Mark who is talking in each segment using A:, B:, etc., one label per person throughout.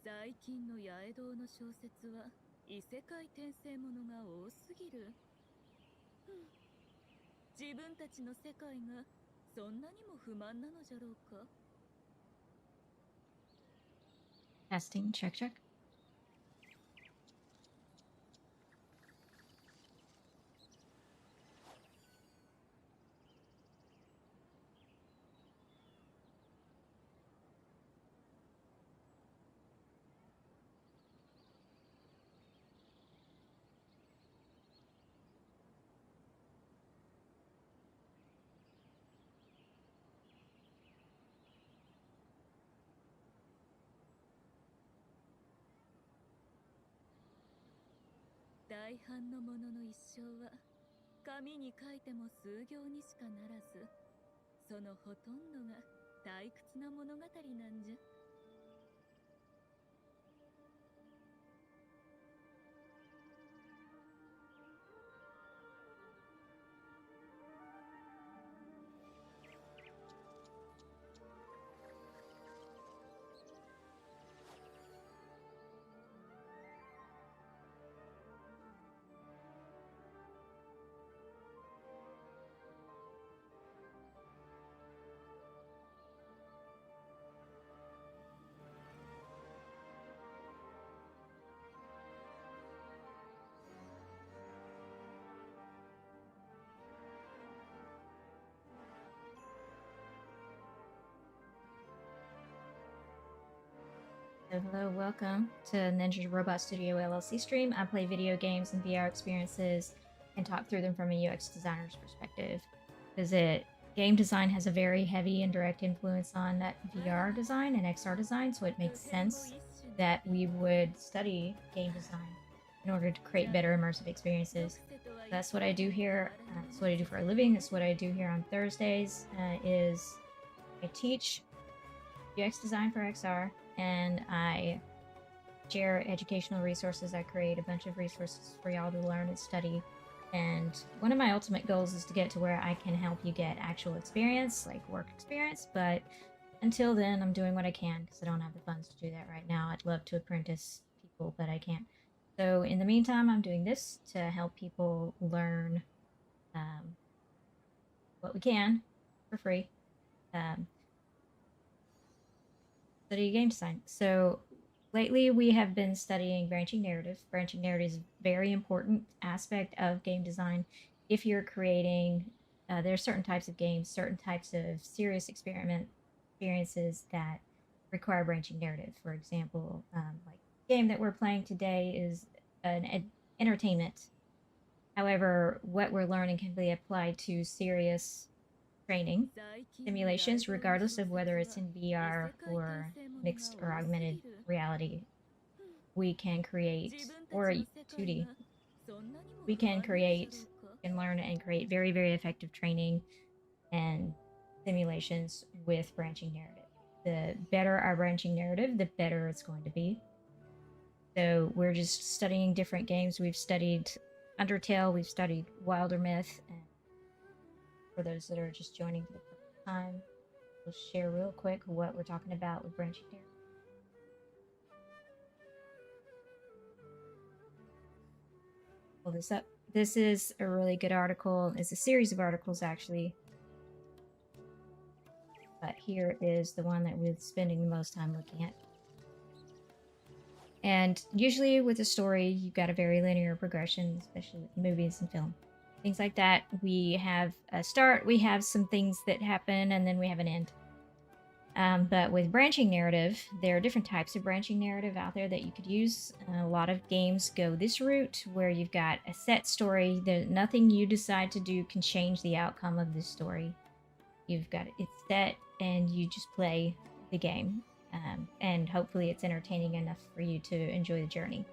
A: 最近の八重堂の小説は異世界転生ものが多すぎる。自分たちの世界がそんなにも不満なのじゃろうか。
B: Testing, check, check.
A: 大半のものの一生は紙に書いても数行にしかならず、そのほとんどが退屈な物語なんじゃ。
B: Hello, welcome to Ninja Robot Studio LLC stream. I play video games and VR experiences and talk through them from a UX designer's perspective. Game design has a very heavy and direct influence on VR design and XR design, so it makes sense that we would study game design in order to create better immersive experiences. That's what I do here. That's what I do for a living. That's what I do here on Thursdays. Is I teach UX design for XR, and I share educational resources. I create a bunch of resources for y'all to learn and study. And one of my ultimate goals is to get to where I can help you get actual experience, like work experience. But until then, I'm doing what I can because I don't have the funds to do that right now. I'd love to apprentice people, but I can't. So in the meantime, I'm doing this to help people learn what we can for free. Study game design. So lately we have been studying branching narrative. Branching narrative is a very important aspect of game design. If you're creating, there are certain types of games, certain types of serious experiences that require branching narrative. For example, like the game that we're playing today is an entertainment. However, what we're learning can be applied to serious training simulations, regardless of whether it's in VR or mixed or augmented reality. We can create, or 2D, we can create and learn and create very, very effective training and simulations with branching narrative. The better our branching narrative, the better it's going to be. So we're just studying different games. We've studied Undertale, we've studied Wilder Myth, and for those that are just joining for the first time, we'll share real quick what we're talking about with branching narrative. Pull this up. This is a really good article. It's a series of articles, actually. But here is the one that we're spending the most time looking at. And usually with a story, you've got a very linear progression, especially with movies and film. Things like that. We have a start, we have some things that happen, and then we have an end. But with branching narrative, there are different types of branching narrative out there that you could use. A lot of games go this route where you've got a set story. Nothing you decide to do can change the outcome of this story. You've got it's set, and you just play the game. And hopefully it's entertaining enough for you to enjoy the journey.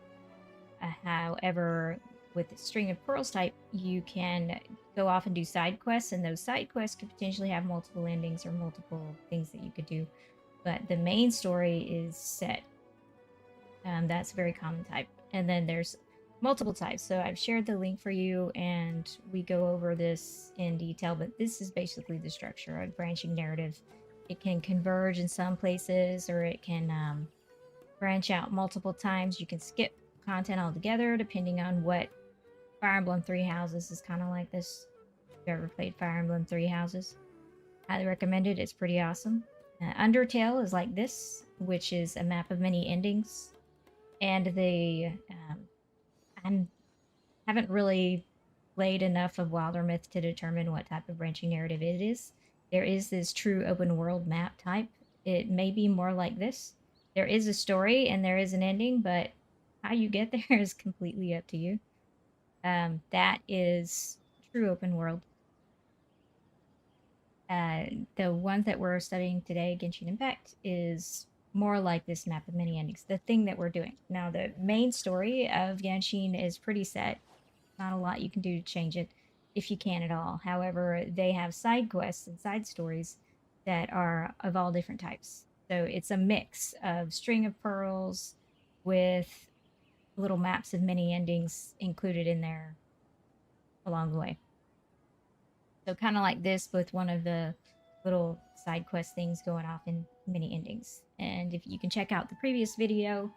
B: However, with the String of Pearls type, you can go off and do side quests, and those side quests could potentially have multiple endings or multiple things that you could do. But the main story is set. That's a very common type. And then there's multiple types. So I've shared the link for you, and we go over this in detail, but this is basically the structure of branching narrative. It can converge in some places, or it can branch out multiple times. You can skip content altogether depending on what. Fire Emblem Three Houses is kind of like this. If you ever played Fire Emblem Three Houses, highly recommend it. It's pretty awesome. Undertale is like this, which is a map of many endings, and I haven't really played enough of Wilder Myth to determine what type of branching narrative it is. There is this true open world map type. It may be more like this. There is a story and there is an ending, but how you get there is completely up to you. That is true open world. The ones that we're studying today, Genshin Impact, is more like this map of many endings. The thing that we're doing now, the main story of Genshin is pretty set. Not a lot you can do to change it, if you can at all. However, they have side quests and side stories that are of all different types. So it's a mix of String of Pearls with little maps of many endings included in there along the way. So kind of like this, with one of the little side quest things going off in mini endings. And if you can check out the previous video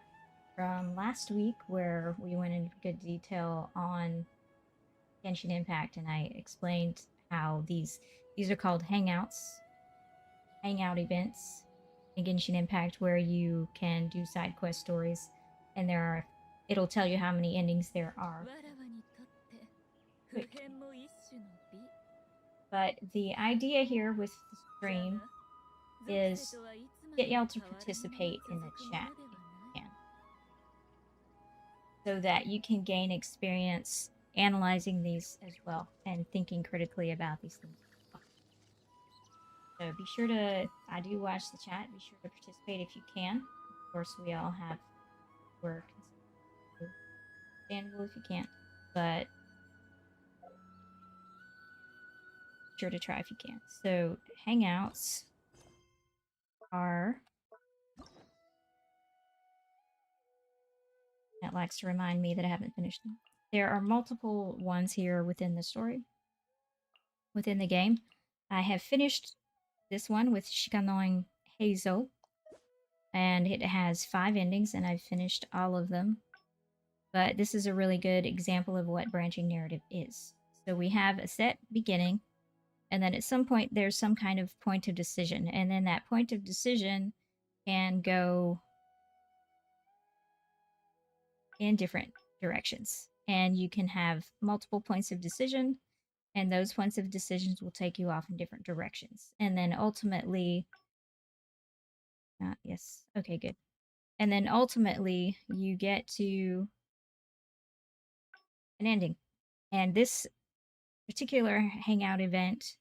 B: from last week where we went into good detail on Genshin Impact, and I explained how these are called Hangouts, Hangout events in Genshin Impact, where you can do side quest stories, and it'll tell you how many endings there are. But the idea here with the stream is get y'all to participate in the chat if you can, so that you can gain experience analyzing these as well and thinking critically about these things. So be sure to, I do watch the chat, be sure to participate if you can. Of course, we all have work, understandable if you can't, but sure to try if you can. So Hangouts are, that likes to remind me that I haven't finished them. There are multiple ones here within the story, within the game. I have finished this one with Shikanoin Hazel, and it has 5 endings, and I've finished all of them. But this is a really good example of what branching narrative is. So we have a set beginning, and then at some point there's some kind of point of decision, and then that point of decision can go in different directions. And you can have multiple points of decision, and those points of decisions will take you off in different directions. And then ultimately, yes, okay, good. And then ultimately, you get to an ending. And this particular Hangout event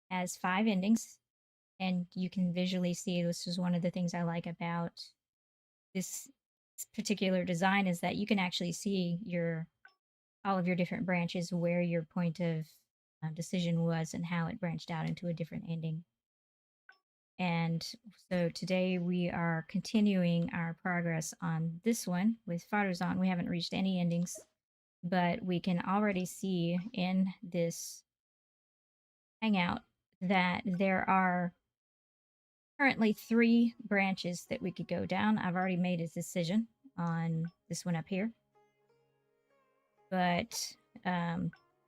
B: has 5 endings, and you can visually see, this is one of the things I like about this particular design, is that you can actually see all of your different branches, where your point of decision was and how it branched out into a different ending. And so today we are continuing our progress on this one with Faruzan. We haven't reached any endings, but we can already see in this Hangout that there are currently 3 branches that we could go down. I've already made a decision on this one up here, but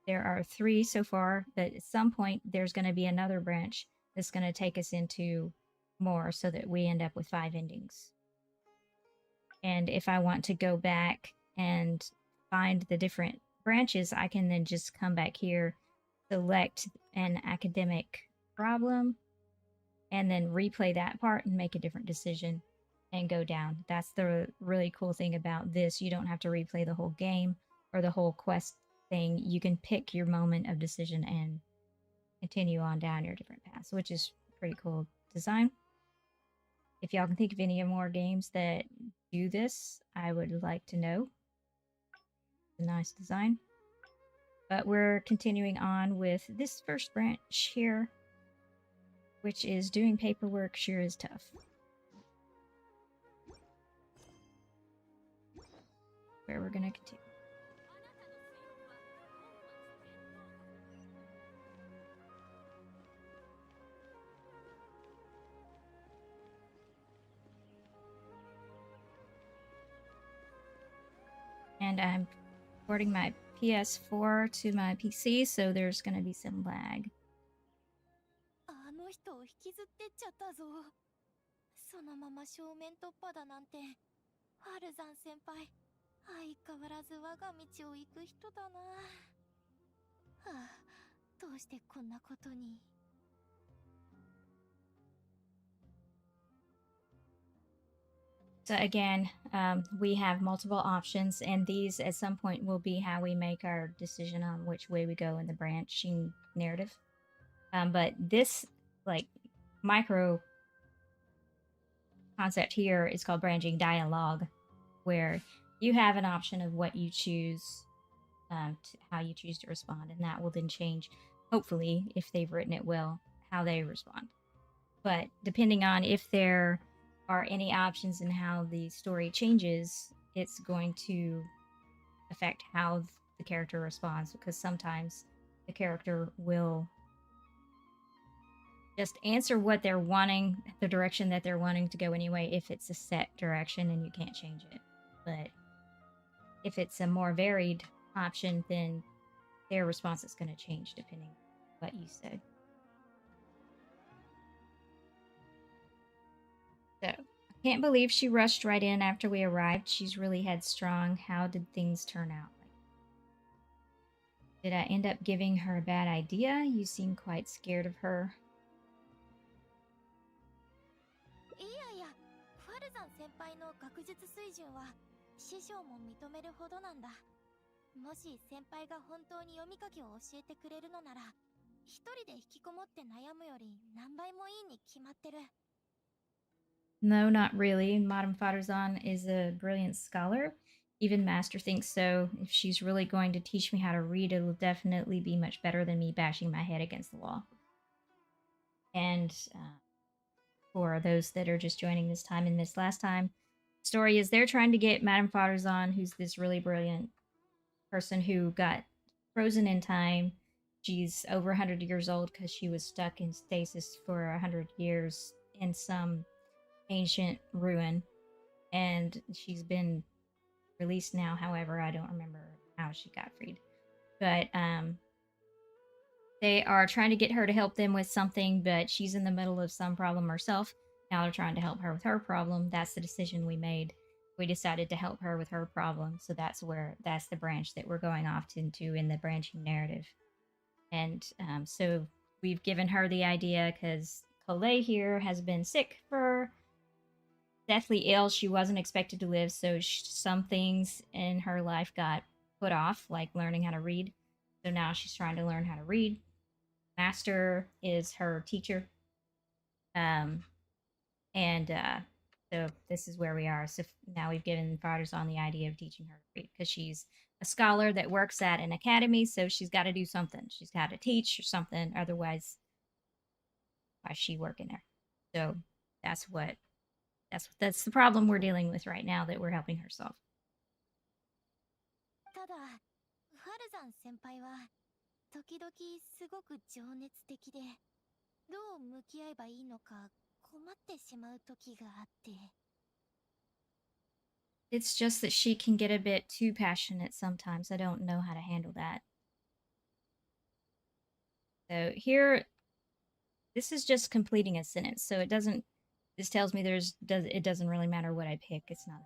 B: there are 3 so far, but at some point there's going to be another branch that's going to take us into more, so that we end up with 5 endings. And if I want to go back and find the different branches, I can then just come back here, select an academic problem, and then replay that part and make a different decision and go down. That's the really cool thing about this. You don't have to replay the whole game or the whole quest thing. You can pick your moment of decision and continue on down your different paths, which is pretty cool design. If y'all can think of any more games that do this, I would like to know. It's a nice design. But we're continuing on with this first branch here, which is doing paperwork sure is tough. Where we're going to continue. And I'm porting my PS4 to my PC, so there's gonna be some lag.
A: あの人を引きずってっちゃったぞ。そのまま正面突破だなんて。ハルザン先輩、相変わらず我が道を行く人だな。はあ、どうしてこんなことに。
B: So again, we have multiple options, and these at some point will be how we make our decision on which way we go in the branching narrative. But this like micro concept here is called branching dialogue, where you have an option of what you choose, how you choose to respond, and that will then change, hopefully, if they've written it well, how they respond. But depending on if there are any options in how the story changes, it's going to affect how the character responds, because sometimes the character will just answer what they're wanting, the direction that they're wanting to go anyway, if it's a set direction and you can't change it. But if it's a more varied option, then their response is going to change depending on what you said. So, I can't believe she rushed right in after we arrived. She's really headstrong. How did things turn out? Did I end up giving her a bad idea? You seem quite scared of her.
A: いやいや、ファルザン先輩の学術水準は師匠も認めるほどなんだ。もし先輩が本当に読み書きを教えてくれるのなら、一人で引きこもって悩むより何倍もいいに決まってる。
B: No, not really. Madame Farazan is a brilliant scholar. Even Master thinks so. If she's really going to teach me how to read, it'll definitely be much better than me bashing my head against the wall. And for those that are just joining this time and missed last time, the story is they're trying to get Madame Farazan, who's this really brilliant person who got frozen in time. She's over 100 years old because she was stuck in stasis for 100 years in some ancient ruin, and she's been released now. However, I don't remember how she got freed, but they are trying to get her to help them with something, but she's in the middle of some problem herself. Now they're trying to help her with her problem. That's the decision we made. We decided to help her with her problem, so that's the branch that we're going off into in the branching narrative. And so we've given her the idea because Colette here has been sick for deathly ill. She wasn't expected to live, so some things in her life got put off, like learning how to read. So now she's trying to learn how to read. Master is her teacher. So this is where we are. So now we've given Farazan the idea of teaching her to read, because she's a scholar that works at an academy, so she's got to do something. She's got to teach or something, otherwise why is she working there? So that's the problem we're dealing with right now that we're helping her solve.
A: ただ、ファルザン先輩は時々すごく情熱的で、どう向き合えばいいのか困ってしまう時があって。
B: It's just that she can get a bit too passionate sometimes. I don't know how to handle that. So here, this is just completing a sentence. So it doesn't, this tells me it doesn't really matter what I pick. It's not.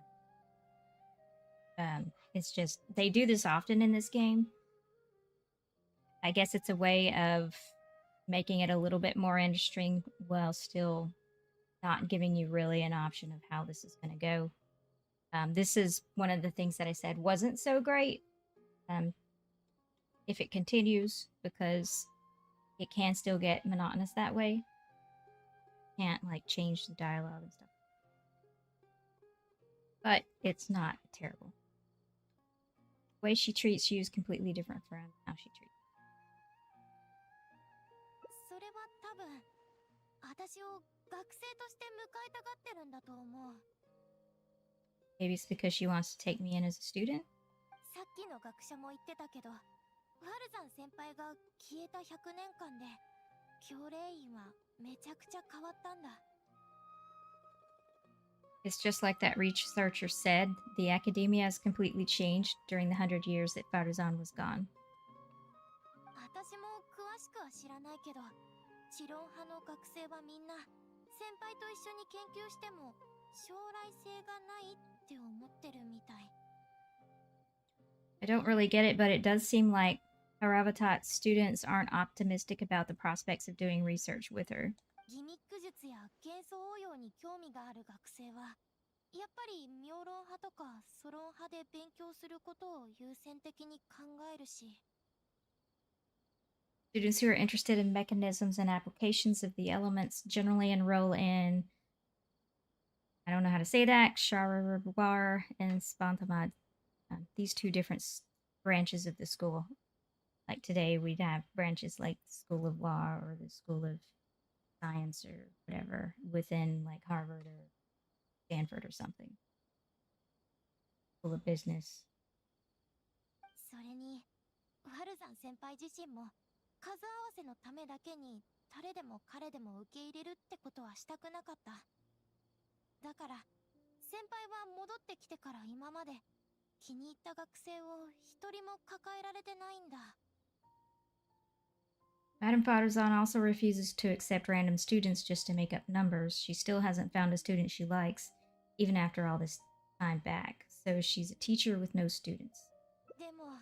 B: It's just, they do this often in this game. I guess it's a way of making it a little bit more interesting while still not giving you really an option of how this is going to go. This is one of the things that I said wasn't so great. If it continues, because it can still get monotonous that way. Can't like change the dialogue and stuff. But it's not terrible. The way she treats you is completely different from how she treats you.
A: それは多分、私を学生として迎えたがってるんだと思う。
B: Maybe it's because she wants to take me in as a student?
A: さっきの学者も言ってたけど、ファルザン先輩が消えた100年間で、教令員はめちゃくちゃ変わったんだ。
B: It's just like that researcher said, the academia has completely changed during the 100 years that Farzan was gone.
A: 私も詳しくは知らないけど、知論派の学生はみんな先輩と一緒に研究しても将来性がないって思ってるみたい。
B: I don't really get it, but it does seem like Haravatat's students aren't optimistic about the prospects of doing research with her.
A: ギミック術や幻想応用に興味がある学生はやっぱり妙論派とかソロン派で勉強することを優先的に考えるし。
B: Students who are interested in mechanisms and applications of the elements generally enroll in, I don't know how to say that, Sharabar and Spantamad, these two different branches of the school. Like today, we'd have branches like the School of Law or the School of Science or whatever within like Harvard or Stanford or something. School of Business.
A: それにファルザン先輩自身も数合わせのためだけに誰でも彼でも受け入れるってことはしたくなかった。だから先輩は戻ってきてから今まで気に入った学生を一人も抱えられてないんだ。
B: Madame Farzan also refuses to accept random students just to make up numbers. She still hasn't found a student she likes, even after all this time back. So she's a teacher with no students.
A: でも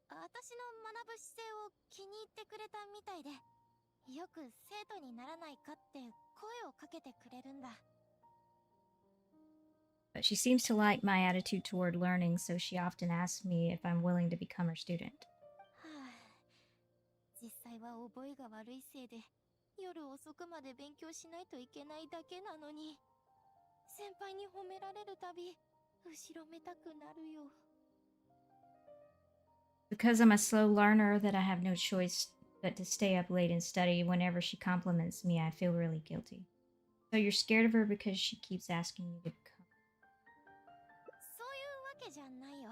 A: 私の学ぶ姿勢を気に入ってくれたみたいで、よく生徒にならないかって声をかけてくれるんだ。
B: But she seems to like my attitude toward learning, so she often asks me if I'm willing to become her student.
A: はあ、実際は覚えが悪いせいで夜遅くまで勉強しないといけないだけなのに、先輩に褒められるたび後ろめたくなるよ。
B: Because I'm a slow learner that I have no choice but to stay up late and study, whenever she compliments me, I feel really guilty. So you're scared of her because she keeps asking you to come.
A: そういうわけじゃないよ。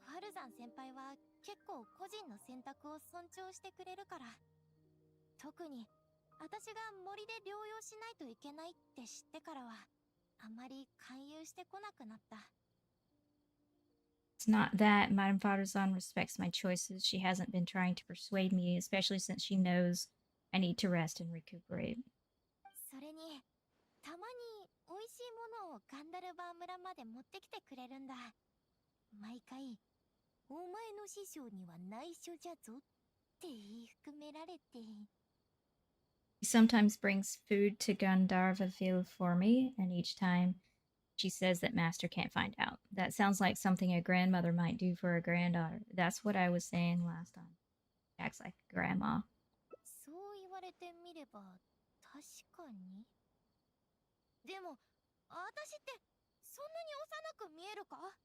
A: ファルザン先輩は結構個人の選択を尊重してくれるから。特に私が森で療養しないといけないって知ってからはあまり勧誘してこなくなった。
B: It's not that Madame Farzan respects my choices. She hasn't been trying to persuade me, especially since she knows I need to rest and recuperate.
A: それにたまに美味しいものをガンダルバー村まで持ってきてくれるんだ。毎回お前の師匠には内緒じゃぞって言い含められて。
B: She sometimes brings food to Gandharvaville for me, and each time she says that Master can't find out. That sounds like something a grandmother might do for a granddaughter. That's what I was saying last time. Acts like grandma.
A: そう言われてみれば確かに。でも私ってそんなに幼く見えるか？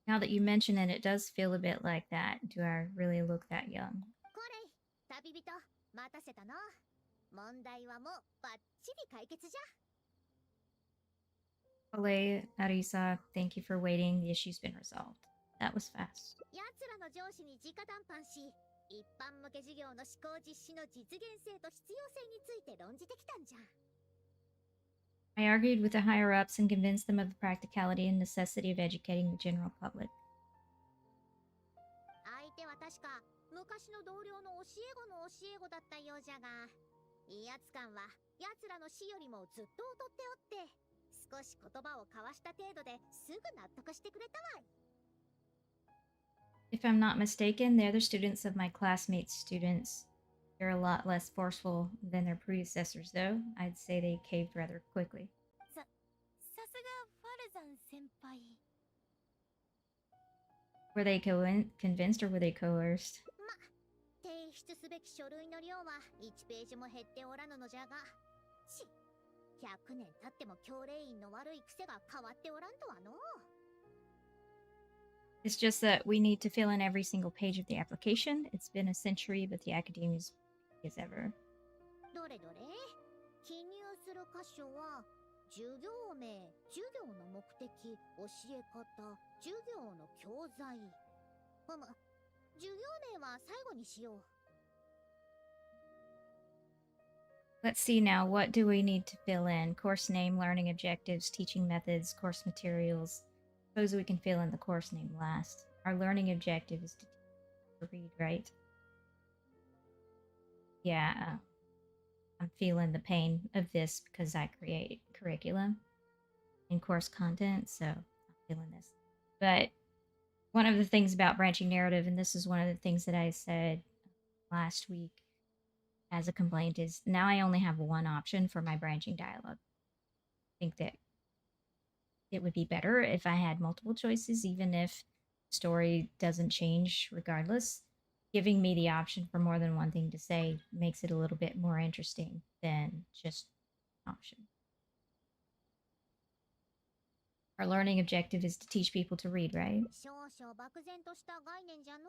B: Now that you mention it, it does feel a bit like that. Do I really look that young?
C: これ旅人待たせたの。問題はもうバッチリ解決じゃ。
B: Ole, Arisa, thank you for waiting. The issue's been resolved. That was fast.
C: 奴らの上司に直談判し、一般向け事業の施行実施の実現性と必要性について論じてきたんじゃ。
B: I argued with the higher ups and convinced them of the practicality and necessity of educating the general public.
C: 相手は確か昔の同僚の教え子の教え子だったようじゃが、威圧感は奴らの死よりもずっと劣っておって、少し言葉を交わした程度ですぐ納得してくれたわい。
B: If I'm not mistaken, the other students of my classmates' students, they're a lot less forceful than their predecessors, though. I'd say they caved rather quickly.
A: さすがファルザン先輩。
B: Were they convinced or were they coerced?
C: ま、提出すべき書類の量は1ページも減っておらぬのじゃが、100年経っても教令員の悪い癖が変わっておらんとはの。
B: It's just that we need to fill in every single page of the application. It's been a century, but the academia is as ever.
C: どれどれ、記入する箇所は授業名、授業の目的、教え方、授業の教材。授業名は最後にしよう。
B: Let's see now, what do we need to fill in? Course name, learning objectives, teaching methods, course materials. Suppose we can fill in the course name last. Our learning objective is to read, right? Yeah, I'm feeling the pain of this because I create curriculum and course content, so I'm feeling this. But one of the things about branching narrative, and this is one of the things that I said last week as a complaint, is now I only have one option for my branching dialogue. I think that it would be better if I had multiple choices, even if story doesn't change regardless. Giving me the option for more than one thing to say makes it a little bit more interesting than just option. Our learning objective is to teach people to read, right?
C: 少々漠然とした概念じゃのう。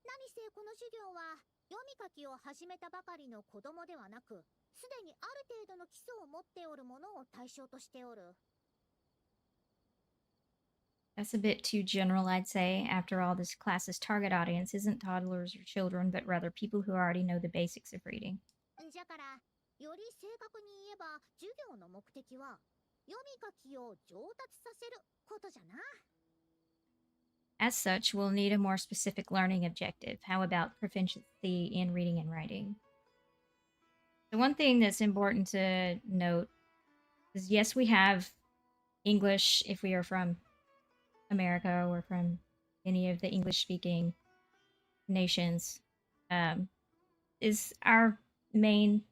C: 何せこの授業は読み書きを始めたばかりの子供ではなく、すでにある程度の基礎を持っておるものを対象としておる。
B: That's a bit too general, I'd say. After all, this class's target audience isn't toddlers or children, but rather people who already know the basics of reading.
C: じゃから、より正確に言えば授業の目的は読み書きを上達させることじゃな。
B: As such, we'll need a more specific learning objective. How about proficiency in reading and writing? The one thing that's important to note is yes, we have English if we are from America or from any of the English-speaking nations. Is our main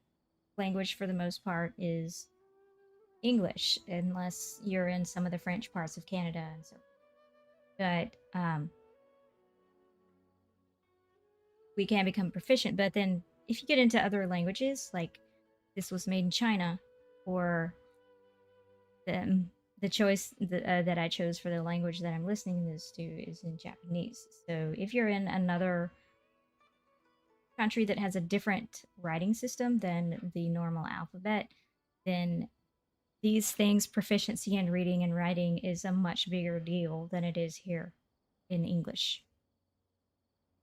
B: language for the most part is English, unless you're in some of the French parts of Canada and so. But we can become proficient. But then if you get into other languages, like this was made in China, or the choice that I chose for the language that I'm listening this to is in Japanese. So if you're in another country that has a different writing system than the normal alphabet, then these things, proficiency in reading and writing, is a much bigger deal than it is here in English.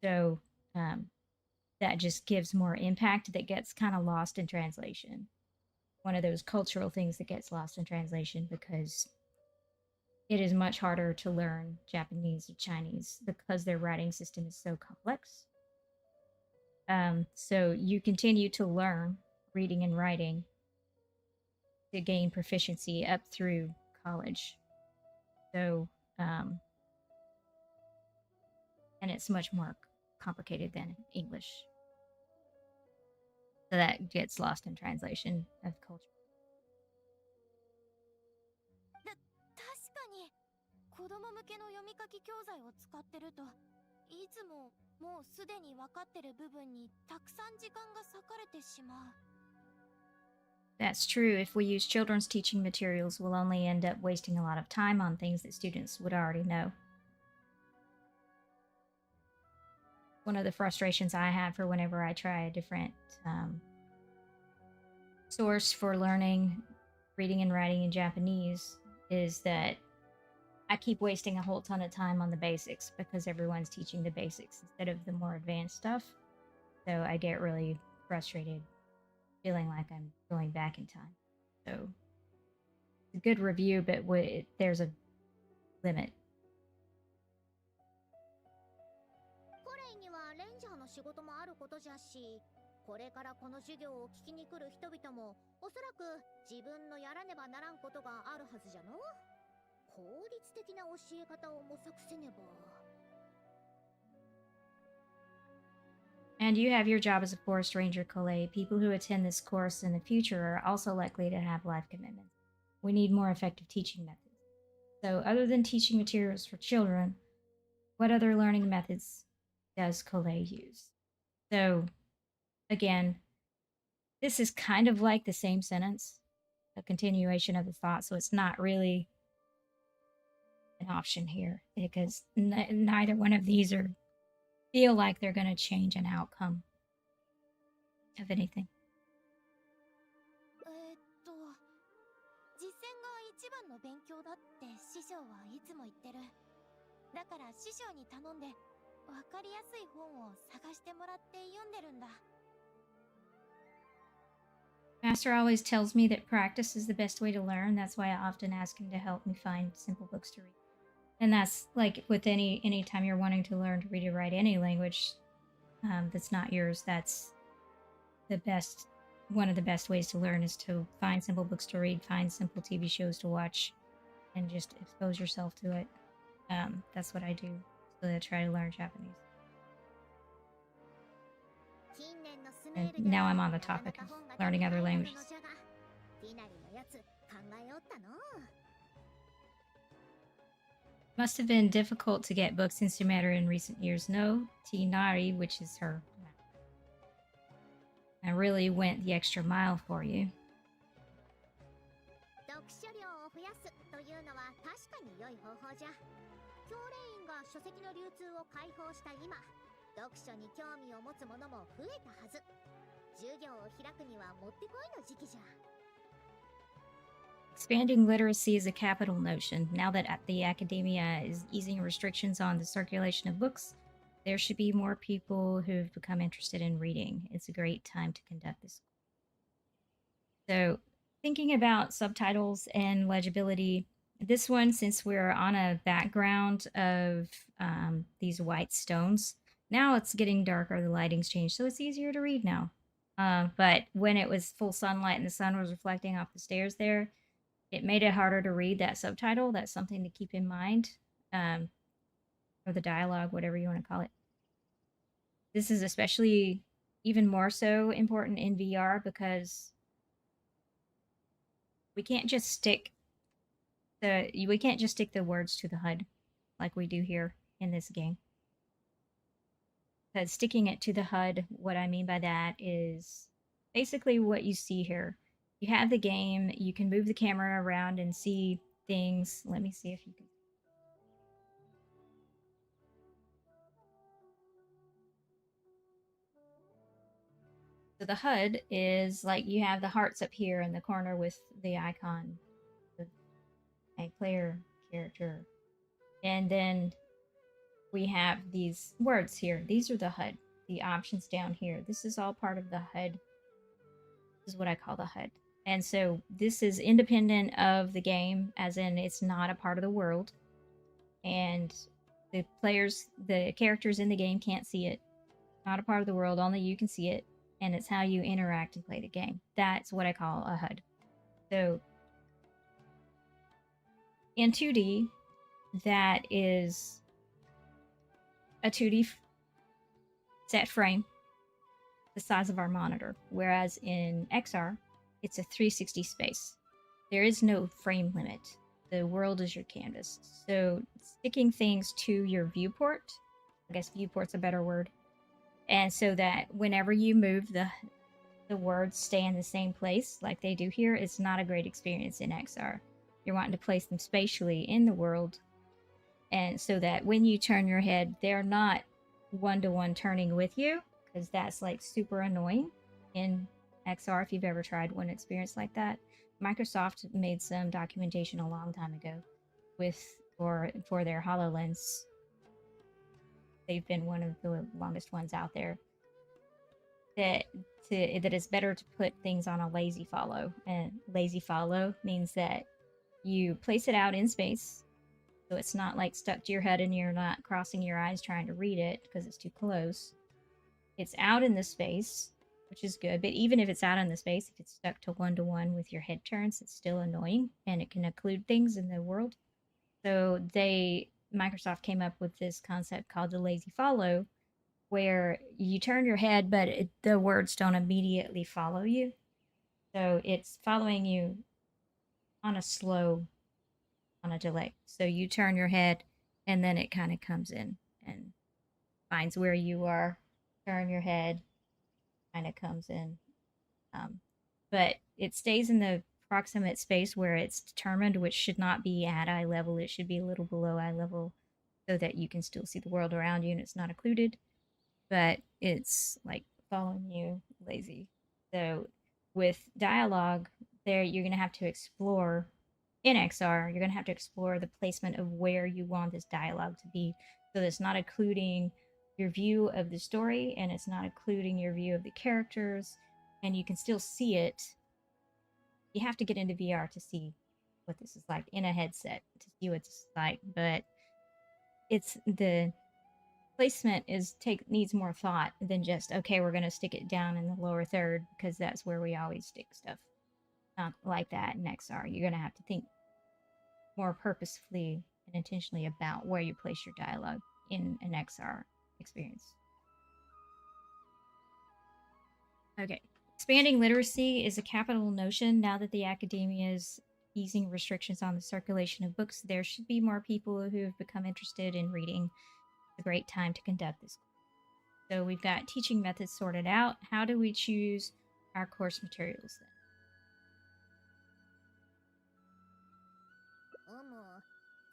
B: So that just gives more impact that gets kind of lost in translation. One of those cultural things that gets lost in translation because it is much harder to learn Japanese or Chinese because their writing system is so complex. So you continue to learn reading and writing to gain proficiency up through college. So, and it's much more complicated than English. So that gets lost in translation of culture.
A: 確かに子供向けの読み書き教材を使ってるといつももうすでに分かってる部分にたくさん時間が割かれてしまう。
B: That's true. If we use children's teaching materials, we'll only end up wasting a lot of time on things that students would already know. One of the frustrations I have for whenever I try a different source for learning reading and writing in Japanese is that I keep wasting a whole ton of time on the basics because everyone's teaching the basics instead of the more advanced stuff. So I get really frustrated, feeling like I'm going back in time. So it's a good review, but there's a limit.
C: これにはレンジャーの仕事もあることじゃし、これからこの授業を聞きに来る人々もおそらく自分のやらねばならんことがあるはずじゃの。効率的な教え方を模索せねば。
B: And you have your job as a forest ranger, Colette. People who attend this course in the future are also likely to have life commitments. We need more effective teaching methods. So, other than teaching materials for children, what other learning methods does Colette use? So, again, this is kind of like the same sentence, a continuation of the thought, so it's not really an option here because neither one of these feel like they're going to change an outcome of anything.
A: 実践が一番の勉強だって師匠はいつも言ってる。だから師匠に頼んでわかりやすい本を探してもらって読んでるんだ。
B: Master always tells me that practice is the best way to learn. That's why I often ask him to help me find simple books to read. And that's like with any time you're wanting to learn to read or write any language that's not yours. That's the best. One of the best ways to learn is to find simple books to read, find simple TV shows to watch, and just expose yourself to it. That's what I do. So I try to learn Japanese. And now I'm on the topic of learning other languages. Must have been difficult to get books in Sumeru in recent years. No, Tinari, which is her. I really went the extra mile for you.
C: 読書量を増やすというのは確かに良い方法じゃ。教練員が書籍の流通を開放した今、読書に興味を持つ者も増えたはず。授業を開くにはもってこいの時期じゃ。
B: Expanding literacy is a capital notion. Now that the academia is easing restrictions on the circulation of books, there should be more people who've become interested in reading. It's a great time to conduct this. So, thinking about subtitles and legibility, this one, since we're on a background of these white stones, now it's getting darker, the lighting's changed, so it's easier to read now. But when it was full sunlight and the sun was reflecting off the stairs there, it made it harder to read that subtitle. That's something to keep in mind. Or the dialogue, whatever you want to call it. This is especially even more so important in VR because we can't just stick the words to the HUD like we do here in this game. Because sticking it to the HUD, what I mean by that is basically what you see here. You have the game, you can move the camera around and see things. Let me see if you can. So the HUD is like you have the hearts up here in the corner with the icon, a player character. And then we have these words here. These are the HUD, the options down here. This is all part of the HUD. This is what I call the HUD. And so this is independent of the game, as in it's not a part of the world. And the characters in the game can't see it. Not a part of the world, only you can see it. And it's how you interact and play the game. That's what I call a HUD. So in 2D, that is a 2D set frame the size of our monitor. Whereas in XR, it's a 360 space. There is no frame limit. The world is your canvas. So sticking things to your viewport, I guess viewport's a better word, and so that whenever you move, the words stay in the same place like they do here, it's not a great experience in XR. You're wanting to place them spatially in the world, and so that when you turn your head, they're not one-to-one turning with you, because that's like super annoying in XR if you've ever tried one experience like that. Microsoft made some documentation a long time ago for their HoloLens. They've been one of the longest ones out there. That it's better to put things on a lazy follow. And lazy follow means that you place it out in space, so it's not like stuck to your head and you're not crossing your eyes trying to read it because it's too close. It's out in the space, which is good. But even if it's out in the space, if it's stuck to one-to-one with your head turns, it's still annoying, and it can occlude things in the world. So Microsoft came up with this concept called the lazy follow, where you turn your head, but the words don't immediately follow you. So it's following you on a delay. So you turn your head, and then it kind of comes in and finds where you are. Turn your head, kind of comes in. But it stays in the proximate space where it's determined, which should not be at eye level. It should be a little below eye level so that you can still see the world around you and it's not occluded. But it's like following you lazy. So with dialogue, you're going to have to explore in XR, you're going to have to explore the placement of where you want this dialogue to be. So that's not occluding your view of the story, and it's not occluding your view of the characters, and you can still see it, You have to get into VR to see what this is like in a headset to see what this is like, but it's the placement needs more thought than just, okay, we're going to stick it down in the lower third because that's where we always stick stuff. Not like that in XR. You're going to have to think more purposefully and intentionally about where you place your dialogue in an XR experience. Okay. Expanding literacy is a capital notion. Now that the academia is easing restrictions on the circulation of books, there should be more people who have become interested in reading. It's a great time to conduct this. So we've got teaching methods sorted out. How do we choose our course materials then?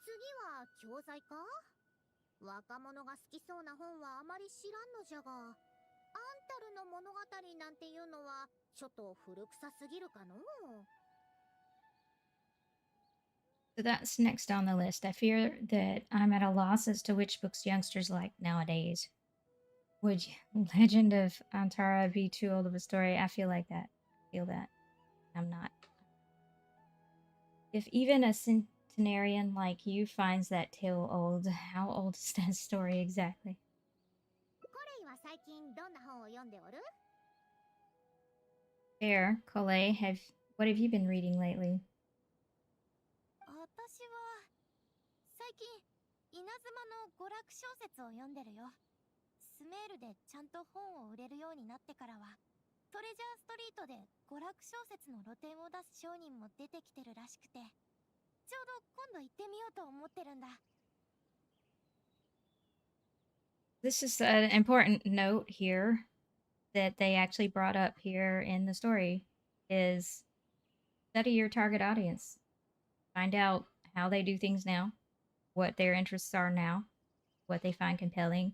C: 次は教材か？若者が好きそうな本はあまり知らんのじゃが、アンタルの物語なんていうのはちょっと古臭すぎるかのう。
B: So that's next on the list. I fear that I'm at a loss as to which books youngsters like nowadays. Would Legend of Antara be too old of a story? I feel like that. I feel that. I'm not. If even a centenarian like you finds that tale old, how old is that story exactly?
C: コレイは最近どんな本を読んでおる？
B: Fair, Colette, what have you been reading lately?
A: 私は最近稲妻の娯楽小説を読んでるよ。スメールでちゃんと本を売れるようになってからは、トレジャーストリートで娯楽小説の露店を出す商人も出てきてるらしくて、ちょうど今度行ってみようと思ってるんだ。
B: This is an important note here that they actually brought up here in the story is study your target audience. Find out how they do things now, what their interests are now, what they find compelling,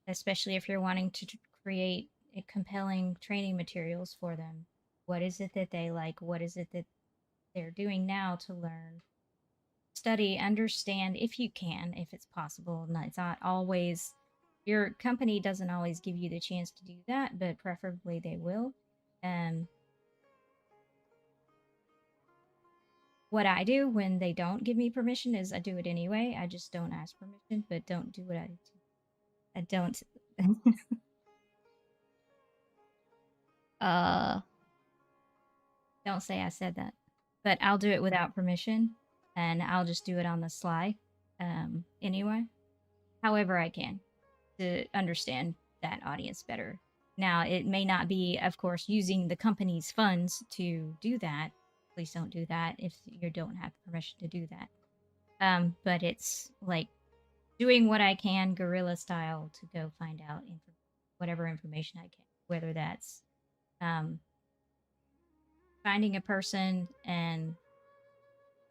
B: especially if you're wanting to create compelling training materials for them. What is it that they like? What is it that they're doing now to learn? Study, understand if you can, if it's possible. It's not always, your company doesn't always give you the chance to do that, but preferably they will. What I do when they don't give me permission is I do it anyway. I just don't ask permission, but don't do what I do. I don't. Don't say I said that. But I'll do it without permission, and I'll just do it on the sly anyway. However I can to understand that audience better. Now, it may not be, of course, using the company's funds to do that. Please don't do that if you don't have permission to do that. But it's like doing what I can guerrilla style to go find out whatever information I can, whether that's finding a person and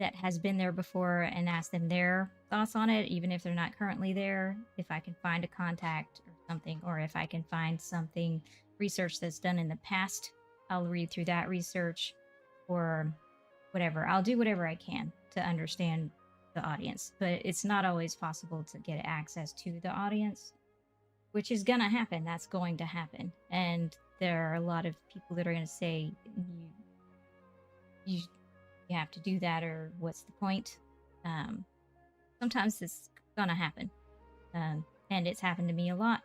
B: that has been there before and ask them their thoughts on it, even if they're not currently there. If I can find a contact or something, or if I can find something research that's done in the past, I'll read through that research or whatever. I'll do whatever I can to understand the audience, but it's not always possible to get access to the audience, which is gonna happen. That's going to happen. And there are a lot of people that are gonna say, you have to do that, or what's the point? Sometimes it's gonna happen, and it's happened to me a lot.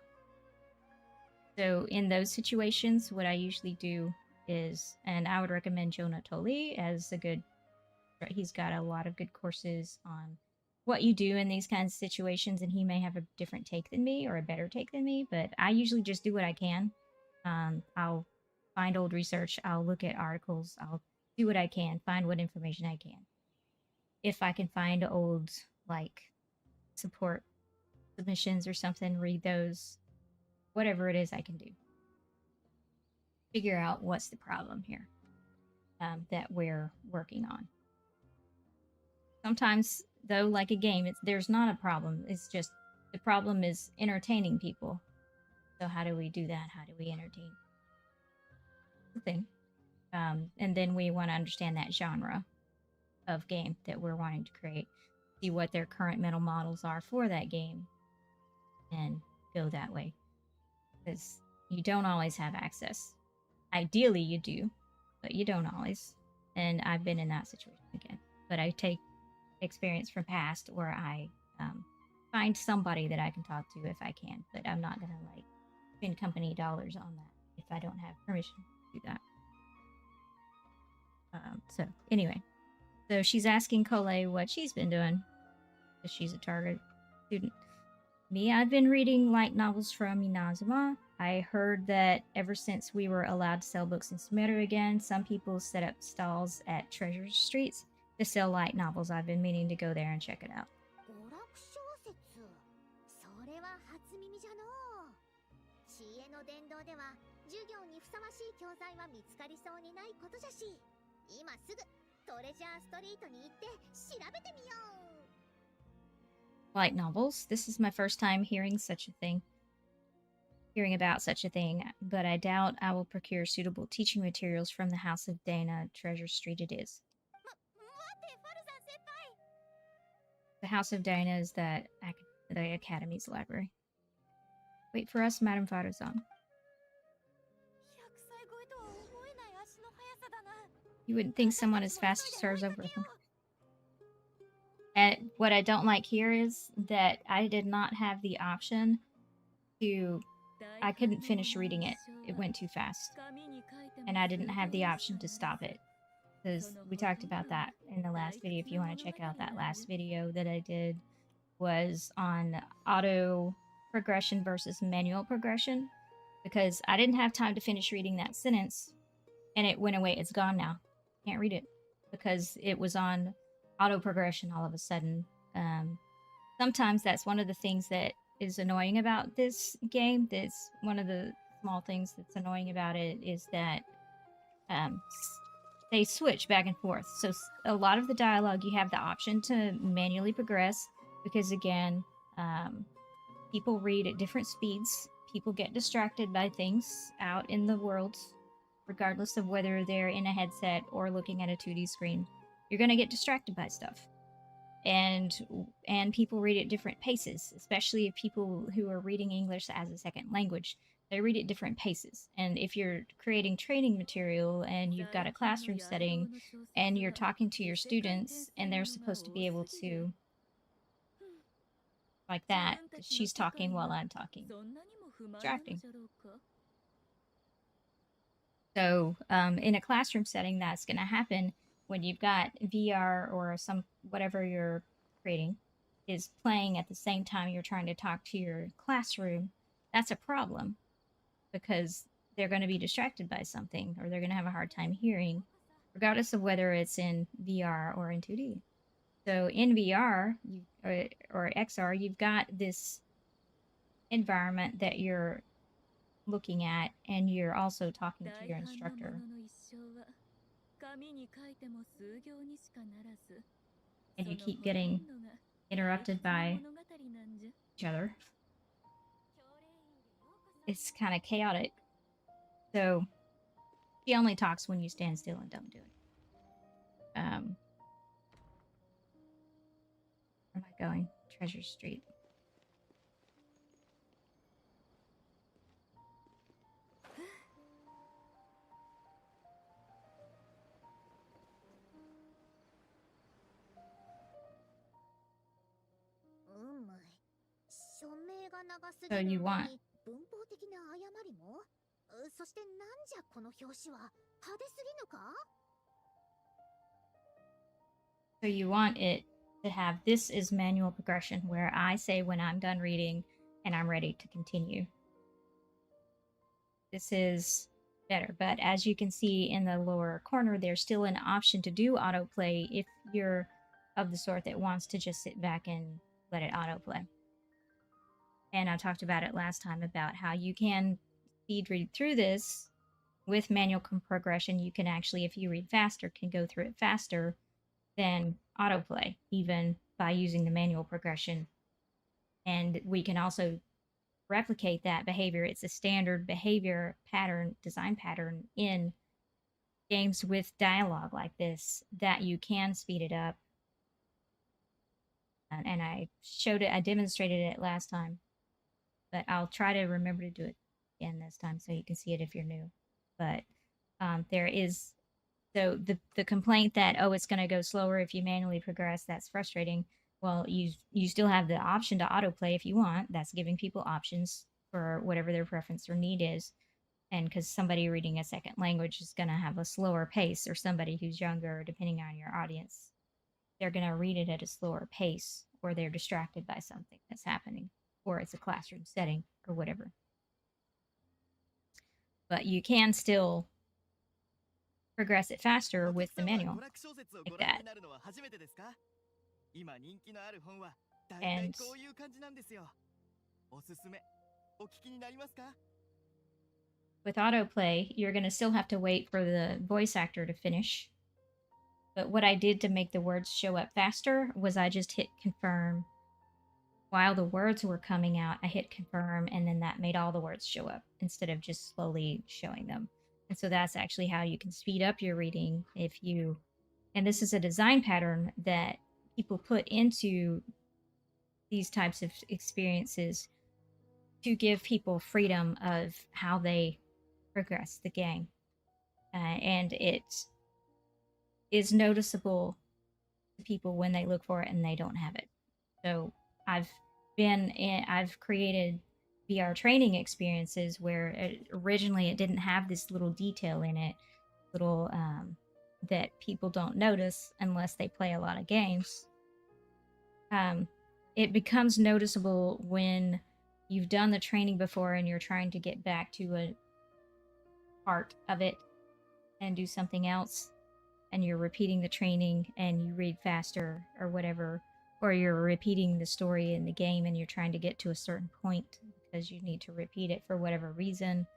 B: So in those situations, what I usually do is, and I would recommend Jonah Toley as a good, he's got a lot of good courses on what you do in these kinds of situations, and he may have a different take than me or a better take than me, but I usually just do what I can. I'll find old research, I'll look at articles, I'll do what I can, find what information I can. If I can find old, like, support submissions or something, read those, whatever it is I can do. Figure out what's the problem here that we're working on. Sometimes, though, like a game, there's not a problem. It's just the problem is entertaining people. So how do we do that? How do we entertain the thing? And then we want to understand that genre of game that we're wanting to create, see what their current mental models are for that game, and go that way. Because you don't always have access. Ideally, you do, but you don't always. and I've been in that situation again. But I take experience from past where I find somebody that I can talk to if I can, but I'm not gonna like spend company dollars on that if I don't have permission to do that. So anyway, so she's asking Cole what she's been doing, because she's a target student. Me, I've been reading light novels from Inazuma. I heard that ever since we were allowed to sell books in Sumeru again, some people set up stalls at treasure streets to sell light novels. I've been meaning to go there and check it out.
C: 娯楽小説それは初耳じゃのう。知恵の殿堂では授業にふさわしい教材は見つかりそうにないことじゃし、今すぐトレジャーストリートに行って調べてみよう。
B: Light novels. This is my first time hearing about such a thing, but I doubt I will procure suitable teaching materials from the House of Dana. Treasure Street it is.
A: 待ってファルザン先輩。
B: The House of Dana is the Academy's library. Wait for us, Madame Faruzan.
A: 100歳超えとは思えない足の速さだな。
B: You wouldn't think someone as fast as her is over them. And what I don't like here is that I did not have the option to... I couldn't finish reading it. It went too fast. And I didn't have the option to stop it. Because we talked about that in the last video. If you want to check out that last video that I did, was on auto progression versus manual progression. Because I didn't have time to finish reading that sentence. And it went away. It's gone now. Can't read it. Because it was on auto progression all of a sudden. Sometimes that's one of the things that is annoying about this game. That's one of the small things that's annoying about it, is that they switch back and forth. So a lot of the dialogue, you have the option to manually progress, because again, people read at different speeds. People get distracted by things out in the world, regardless of whether they're in a headset or looking at a 2D screen. You're going to get distracted by stuff. And people read at different paces, especially if people who are reading English as a second language. They read at different paces. And if you're creating training material and you've got a classroom setting and you're talking to your students and they're supposed to be able to, like that, she's talking while I'm talking. Distracting. So in a classroom setting, that's going to happen when you've got VR or whatever you're creating is playing at the same time you're trying to talk to your classroom. That's a problem, because they're going to be distracted by something, or they're going to have a hard time hearing, regardless of whether it's in VR or in 2D. So in VR or XR, you've got this environment that you're looking at, and you're also talking to your instructor. And you keep getting interrupted by each other. It's kind of chaotic. So she only talks when you stand still and don't do it. Where am I going? Treasure Street. So you want...
C: 文法的な誤りも？そしてなんじゃこの表紙は派手すぎぬか？
B: So you want it to have, this is manual progression, where I say when I'm done reading and I'm ready to continue. This is better, but as you can see in the lower corner, there's still an option to do autoplay if you're of the sort that wants to just sit back and let it autoplay. And I talked about it last time about how you can speed read through this with manual progression. You can actually, if you read faster, can go through it faster than autoplay, even by using the manual progression. And we can also replicate that behavior. It's a standard behavior pattern, design pattern in games with dialogue like this, that you can speed it up. And I showed it, I demonstrated it last time. But I'll try to remember to do it again this time so you can see it if you're new. But there is So the complaint that, oh, it's going to go slower if you manually progress, that's frustrating. Well, you still have the option to autoplay if you want. That's giving people options for whatever their preference or need is. And because somebody reading a second language is going to have a slower pace, or somebody who's younger, depending on your audience, they're going to read it at a slower pace, or they're distracted by something that's happening, or it's a classroom setting, or whatever. But you can still progress it faster with the manual, like that. And with autoplay, you're going to still have to wait for the voice actor to finish. But what I did to make the words show up faster was I just hit confirm. While the words were coming out, I hit confirm, and then that made all the words show up instead of just slowly showing them. And so that's actually how you can speed up your reading if you... And this is a design pattern that people put into these types of experiences to give people freedom of how they progress the game. And it is noticeable to people when they look for it and they don't have it. So I've created VR training experiences where originally it didn't have this little detail in it, little that people don't notice unless they play a lot of games. It becomes noticeable when you've done the training before and you're trying to get back to a part of it and do something else, and you're repeating the training and you read faster or whatever, or you're repeating the story in the game and you're trying to get to a certain point because you need to repeat it for whatever reason.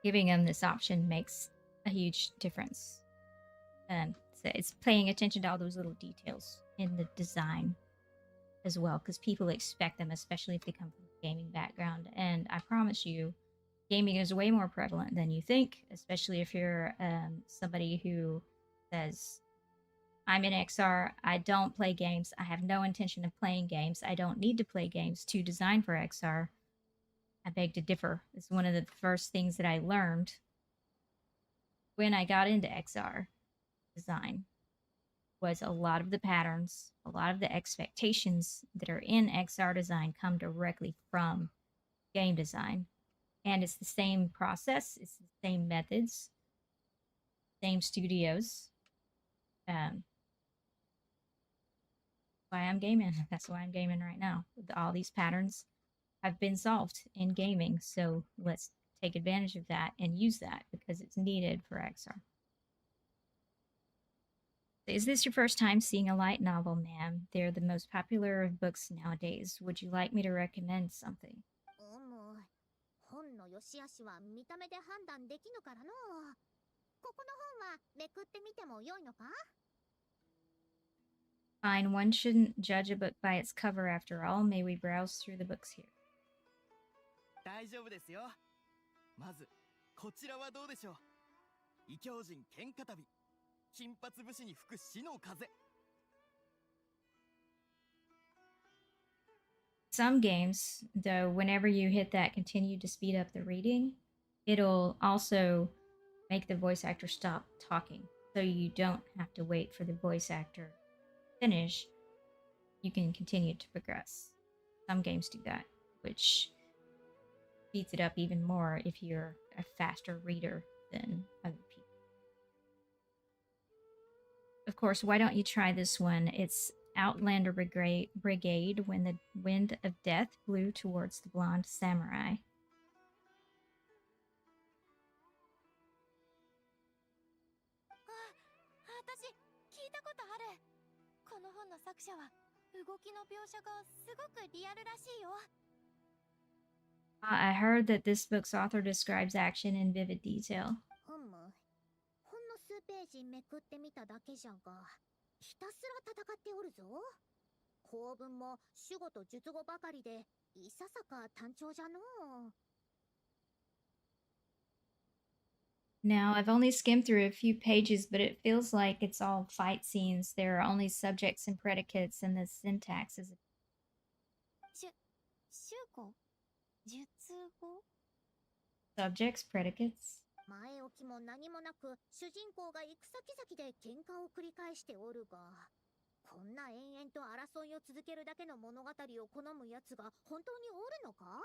B: Giving them this option makes a huge difference. So it's paying attention to all those little details in the design as well, because people expect them, especially if they come from a gaming background. And I promise you, gaming is way more prevalent than you think, especially if you're somebody who says, I'm in XR, I don't play games, I have no intention of playing games, I don't need to play games to design for XR. I beg to differ. It's one of the first things that I learned when I got into XR design was a lot of the patterns, a lot of the expectations that are in XR design come directly from game design. And it's the same process, it's the same methods, same studios. Why I'm gaming. That's why I'm gaming right now. All these patterns have been solved in gaming, so let's take advantage of that and use that because it's needed for XR. Is this your first time seeing a light novel, ma'am? They're the most popular of books nowadays. Would you like me to recommend something?
C: 本の良し悪しは見た目で判断できぬからの。ここの本はめくってみても良いのか?
B: Fine, one shouldn't judge a book by its cover after all. May we browse through the books here?
D: 大丈夫ですよ。まずこちらはどうでしょう。異教人喧嘩旅。金髪武士に吹く死の風。
B: Some games, though, whenever you hit that continue to speed up the reading, it'll also make the voice actor stop talking. So you don't have to wait for the voice actor to finish. You can continue to progress. Some games do that, which speeds it up even more if you're a faster reader than other people. Of course, why don't you try this one? It's Outlander Brigade when the wind of death blew towards the blonde samurai.
A: 私聞いたことある。この本の作者は動きの描写がすごくリアルらしいよ。
B: I heard that this book's author describes action in vivid detail.
C: ほんの数ページめくってみただけじゃが、ひたすら戦っておるぞ。構文も主語と述語ばかりで、いささか単調じゃのう。
B: Now, I've only skimmed through a few pages, but it feels like it's all fight scenes. There are only subjects and predicates, and the syntax is...
A: 主語述語
B: Subjects, predicates.
C: 前置きも何もなく主人公が行く先々で喧嘩を繰り返しておるが、こんな延々と争いを続けるだけの物語を好む奴が本当におるのか？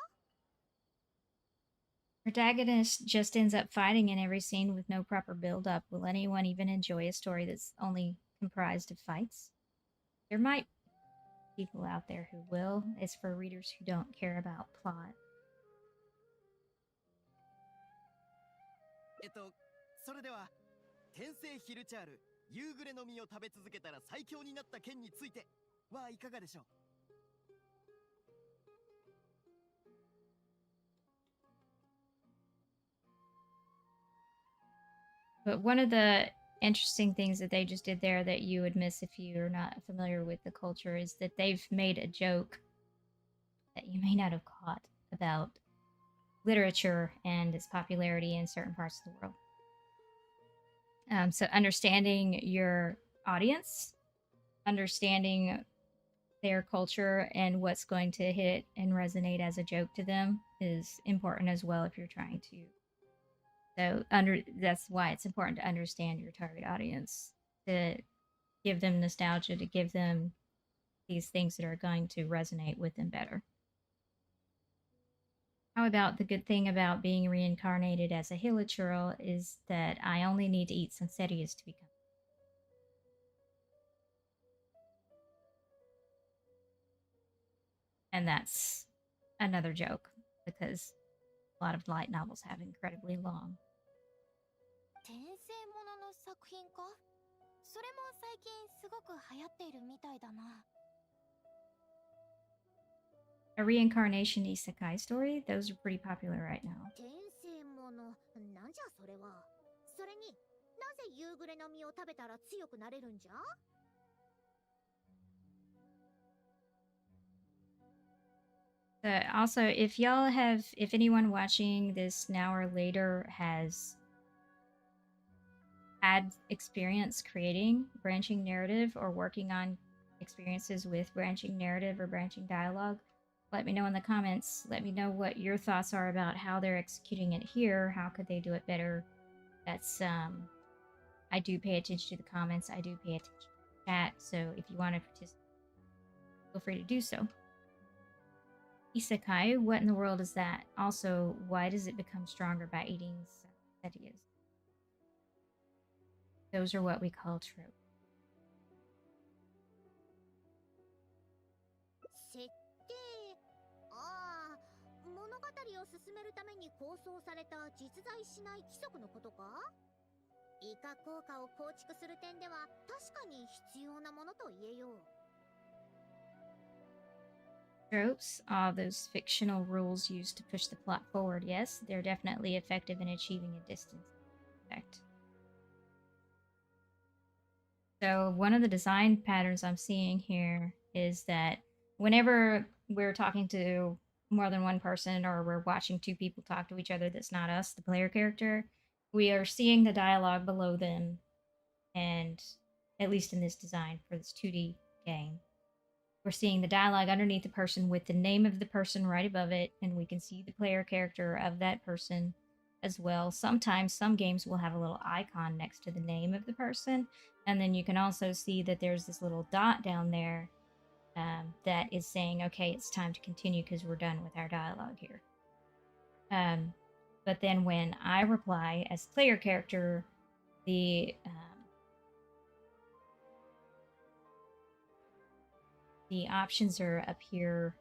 B: Protagonist just ends up fighting in every scene with no proper build up. Will anyone even enjoy a story that's only comprised of fights? There might be people out there who will. It's for readers who don't care about plot.
D: それでは天聖ヒルチャール夕暮れの実を食べ続けたら最強になった件についてはいかがでしょう？
B: But one of the interesting things that they just did there that you would miss if you're not familiar with the culture is that they've made a joke that you may not have caught about literature and its popularity in certain parts of the world. So understanding your audience, understanding their culture and what's going to hit and resonate as a joke to them is important as well if you're trying to. So that's why it's important to understand your target audience, to give them nostalgia, to give them these things that are going to resonate with them better. How about the good thing about being reincarnated as a hilichurl is that I only need to eat Sanserius to become. And that's another joke, because a lot of light novels have incredibly long.
A: 転生ものの作品か？それも最近すごく流行っているみたいだな。
B: A reincarnation isekai story, those are pretty popular right now.
C: 転生もの、なんじゃそれは。それに、なぜ夕暮れの実を食べたら強くなれるんじゃ？
B: Also, if anyone watching this now or later has had experience creating branching narrative or working on experiences with branching narrative or branching dialogue, let me know in the comments. Let me know what your thoughts are about how they're executing it here. How could they do it better? That's I do pay attention to the comments. I do pay attention to the chat. So if you want to participate, feel free to do so. Isekai, what in the world is that? Also, why does it become stronger by eating setias? Those are what we call tropes.
C: 設定。ああ、物語を進めるために構想された実在しない規則のことか？以下効果を構築する点では確かに必要なものと言えよう。
B: Tropes are those fictional rules used to push the plot forward. Yes, they're definitely effective in achieving a distance effect. So one of the design patterns I'm seeing here is that whenever we're talking to more than one person or we're watching two people talk to each other that's not us, the player character, we are seeing the dialogue below them, and at least in this design for this 2D game, we're seeing the dialogue underneath the person with the name of the person right above it, and we can see the player character of that person as well. Sometimes some games will have a little icon next to the name of the person, and then you can also see that there's this little dot down there that is saying, okay, it's time to continue because we're done with our dialogue here. But then when I reply as player character, the options are up here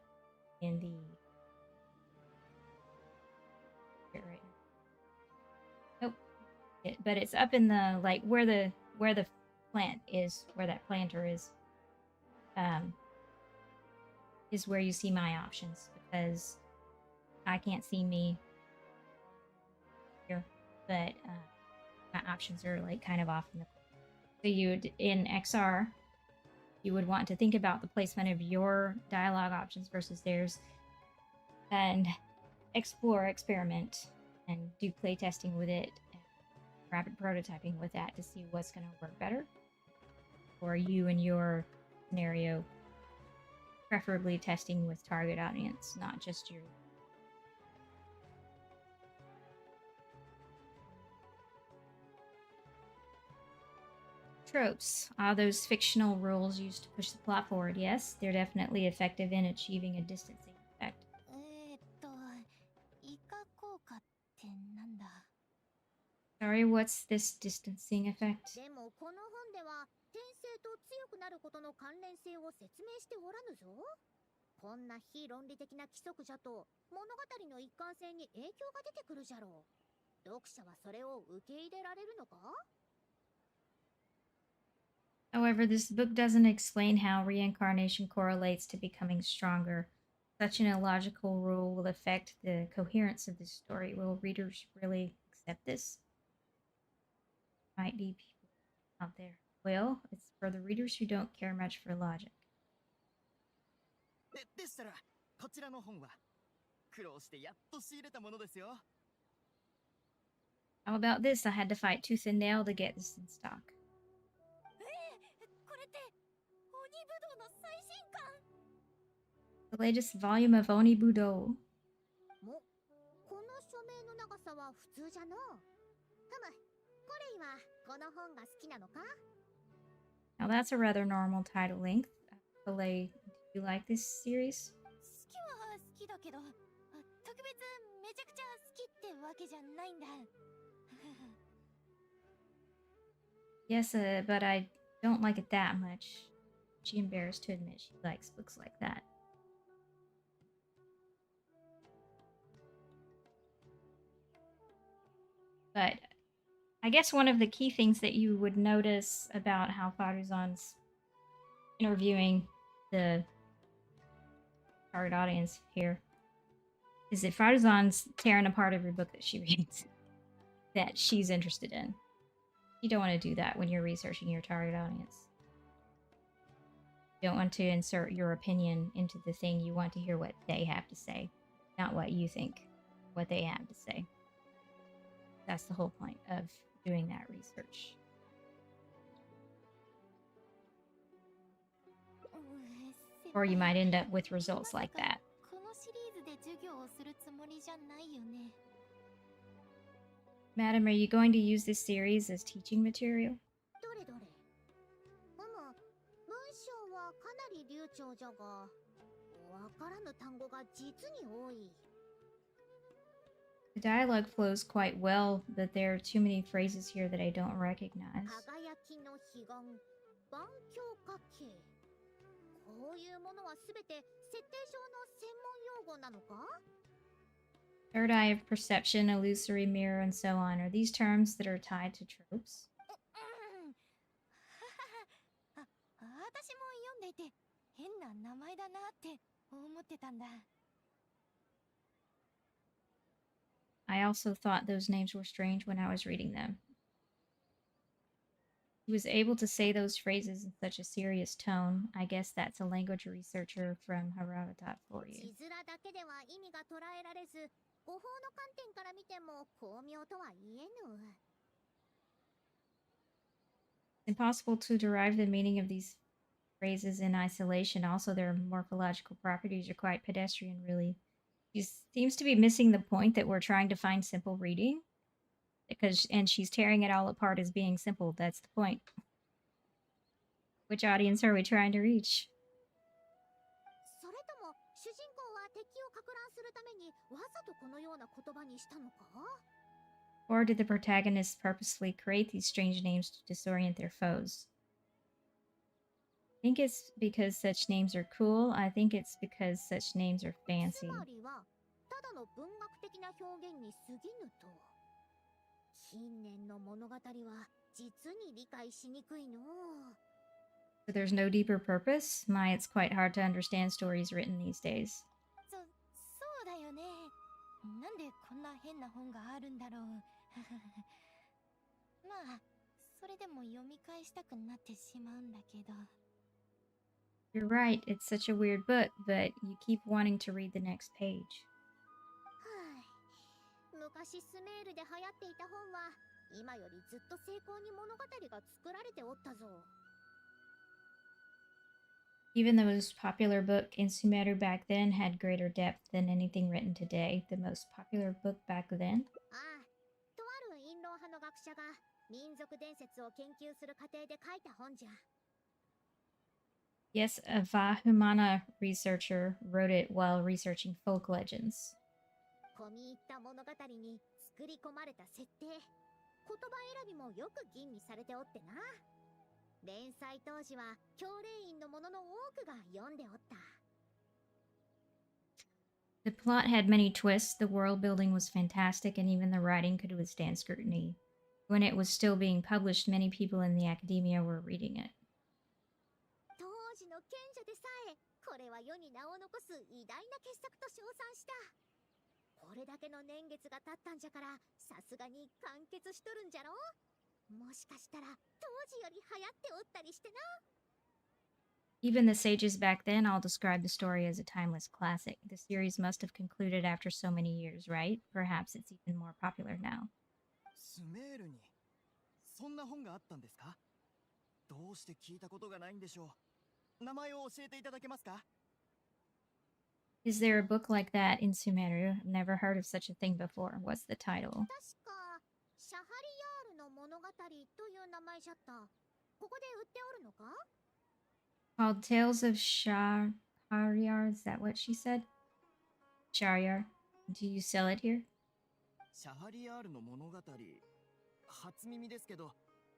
B: in the right now. Nope. But it's up in the like where the plant is, where that planter is where you see my options, because I can't see me here, but my options are like kind of off in the corner. So you'd in XR you would want to think about the placement of your dialogue options versus theirs and explore, experiment, and do playtesting with it, and rapid prototyping with that to see what's going to work better for you and your scenario, preferably testing with target audience, not just your Tropes. Are those fictional rules used to push the plot forward? Yes, they're definitely effective in achieving a distancing effect.
A: イカ効果ってなんだ？
B: Sorry, what's this distancing effect?
C: でもこの本では転生と強くなることの関連性を説明しておらぬぞ。こんな非論理的な規則じゃと物語の一貫性に影響が出てくるじゃろう。読者はそれを受け入れられるのか？
B: However, this book doesn't explain how reincarnation correlates to becoming stronger. Such an illogical rule will affect the coherence of the story. Will readers really accept this? Might be people out there. Well, it's for the readers who don't care much for logic.
D: でしたらこちらの本は苦労してやっと仕入れたものですよ。
B: How about this? I had to fight tooth and nail to get this in stock.
A: これって鬼ぶどうの最新刊。
B: The latest volume of Oni Budo.
C: もこの署名の長さは普通じゃのう。ふむ、コレイはこの本が好きなのか？
B: Now that's a rather normal title length. Filet, do you like this series?
A: 好きは好きだけど、特別めちゃくちゃ好きってわけじゃないんだ。
B: Yes, but I don't like it that much. She embarrassed to admit she likes books like that. But I guess one of the key things that you would notice about how Faruzan's interviewing the target audience here is that Faruzan's tearing apart every book that she reads that she's interested in. You don't want to do that when you're researching your target audience. You don't want to insert your opinion into the thing. You want to hear what they have to say, not what you think, what they have to say. That's the whole point of doing that research. Or you might end up with results like that.
A: このシリーズで授業をするつもりじゃないよね。
B: Madam, are you going to use this series as teaching material?
C: どれどれ。文章はかなり流暢じゃが、わからぬ単語が実に多い。
B: The dialogue flows quite well, but there are too many phrases here that I don't recognize.
C: 輝きの彼岸、万境角形。こういうものはすべて設定上の専門用語なのか？
B: Third eye of perception, illusory mirror, and so on. Are these terms that are tied to tropes?
A: 私も読んでいて変な名前だなって思ってたんだ。
B: I also thought those names were strange when I was reading them. He was able to say those phrases in such a serious tone. I guess that's a language researcher from Harada for you.
C: 字面だけでは意味が捉えられず、語法の観点から見ても巧妙とは言えぬ。
B: It's impossible to derive the meaning of these phrases in isolation. Also, their morphological properties are quite pedestrian, really. She seems to be missing the point that we're trying to find simple reading. And she's tearing it all apart as being simple. That's the point. Which audience are we trying to reach?
C: それとも主人公は敵を撹乱するためにわざとこのような言葉にしたのか？
B: Or did the protagonists purposely create these strange names to disorient their foes? I think it's because such names are cool. I think it's because such names are
C: つ
B: fancy.
C: まりはただの文学的な表現に過ぎぬと。近年の物語は実に理解しにくいのう。
B: So there's no deeper purpose? My, it's quite hard to understand stories written these days.
A: そうだよね。なんでこんな変な本があるんだろう。まあ、それでも読み返したくなってしまうんだけど。
B: You're right, it's such a weird book, but you keep wanting to read the next page.
C: 昔スメールで流行っていた本は今よりずっと精巧に物語が作られておったぞ。
B: Even the most popular book in Sumeru back then had greater depth than anything written today. The most popular book back then?
C: ああ、とある印籠派の学者が民族伝説を研究する過程で書いた本じゃ。
B: Yes, a Vahumana researcher wrote it while researching folk legends.
C: 込み入った物語に作り込まれた設定、言葉選びもよく吟味されておってな。連載当時は教令員の者の多くが読んでおった。
B: The plot had many twists, the world building was fantastic, and even the writing could withstand scrutiny. When it was still being published, many people in the academia were reading it.
C: 当時の賢者でさえこれは世に名を残す偉大な傑作と称賛した。これだけの年月が経ったんじゃから、さすがに完結しとるんじゃろ。もしかしたら当時より流行っておったりしてな。
B: Even the sages back then all described the story as a timeless classic. The series must have concluded after so many years, right? Perhaps it's even more popular now.
D: スメールにそんな本があったんですか？どうして聞いたことがないんでしょう。名前を教えていただけますか？
B: Is there a book like that in Sumeru? I've never heard of such a thing before. What's the title?
C: 確かシャハリヤールの物語という名前じゃった。ここで売っておるのか？
B: Called Tales of Shahryar. Is that what she said? Shahryar. Do you sell it here?
D: シャハリヤールの物語、初耳ですけど、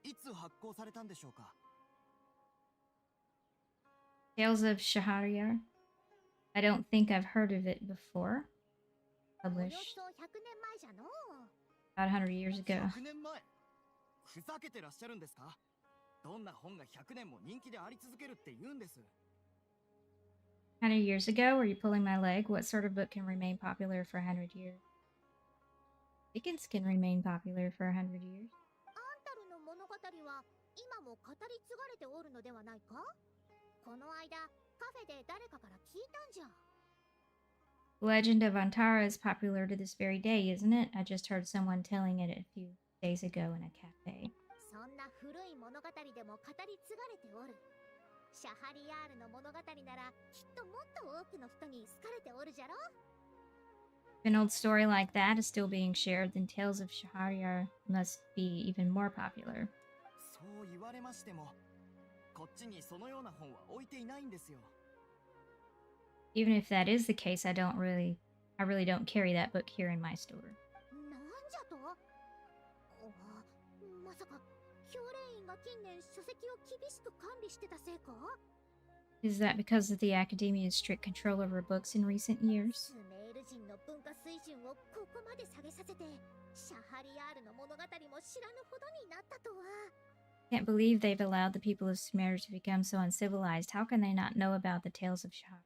D: いつ発行されたんでしょうか？
B: Tales of Shahryar. I don't think I've heard of it before.
C: およ
B: Published
C: そ100年前じゃのう。
B: about 100 years ago.
D: 100年前？ふざけてらっしゃるんですか？どんな本が100年も人気であり続けるって言うんです。
B: 100 years ago? Were you pulling my leg? What sort of book can remain popular for 100 years? Dickens can remain popular for 100 years.
C: アンタルの物語は今も語り継がれておるのではないか？この間カフェで誰かから聞いたんじゃ。
B: The legend of Antara is popular to this very day, isn't it? I just heard someone telling it a few days ago in a cafe.
C: そんな古い物語でも語り継がれておる。シャハリヤールの物語ならきっともっと多くの人に好かれておるじゃろ。
B: If an old story like that is still being shared, then Tales of Shahryar must be even more popular.
D: そう言われましても、こっちにそのような本は置いていないんですよ。
B: Even if that is the case, I really don't carry that book here in my store.
C: なんじゃと？まさか教令員が近年書籍を厳しく管理してたせいか？
B: Is that because of the academia's strict control over books in recent years?
C: スメール人の文化水準をここまで下げさせて、シャハリヤールの物語も知らぬほどになったとは。
B: Can't believe they've allowed the people of Sumer to become so uncivilized. How can they not know about the tales of Shah?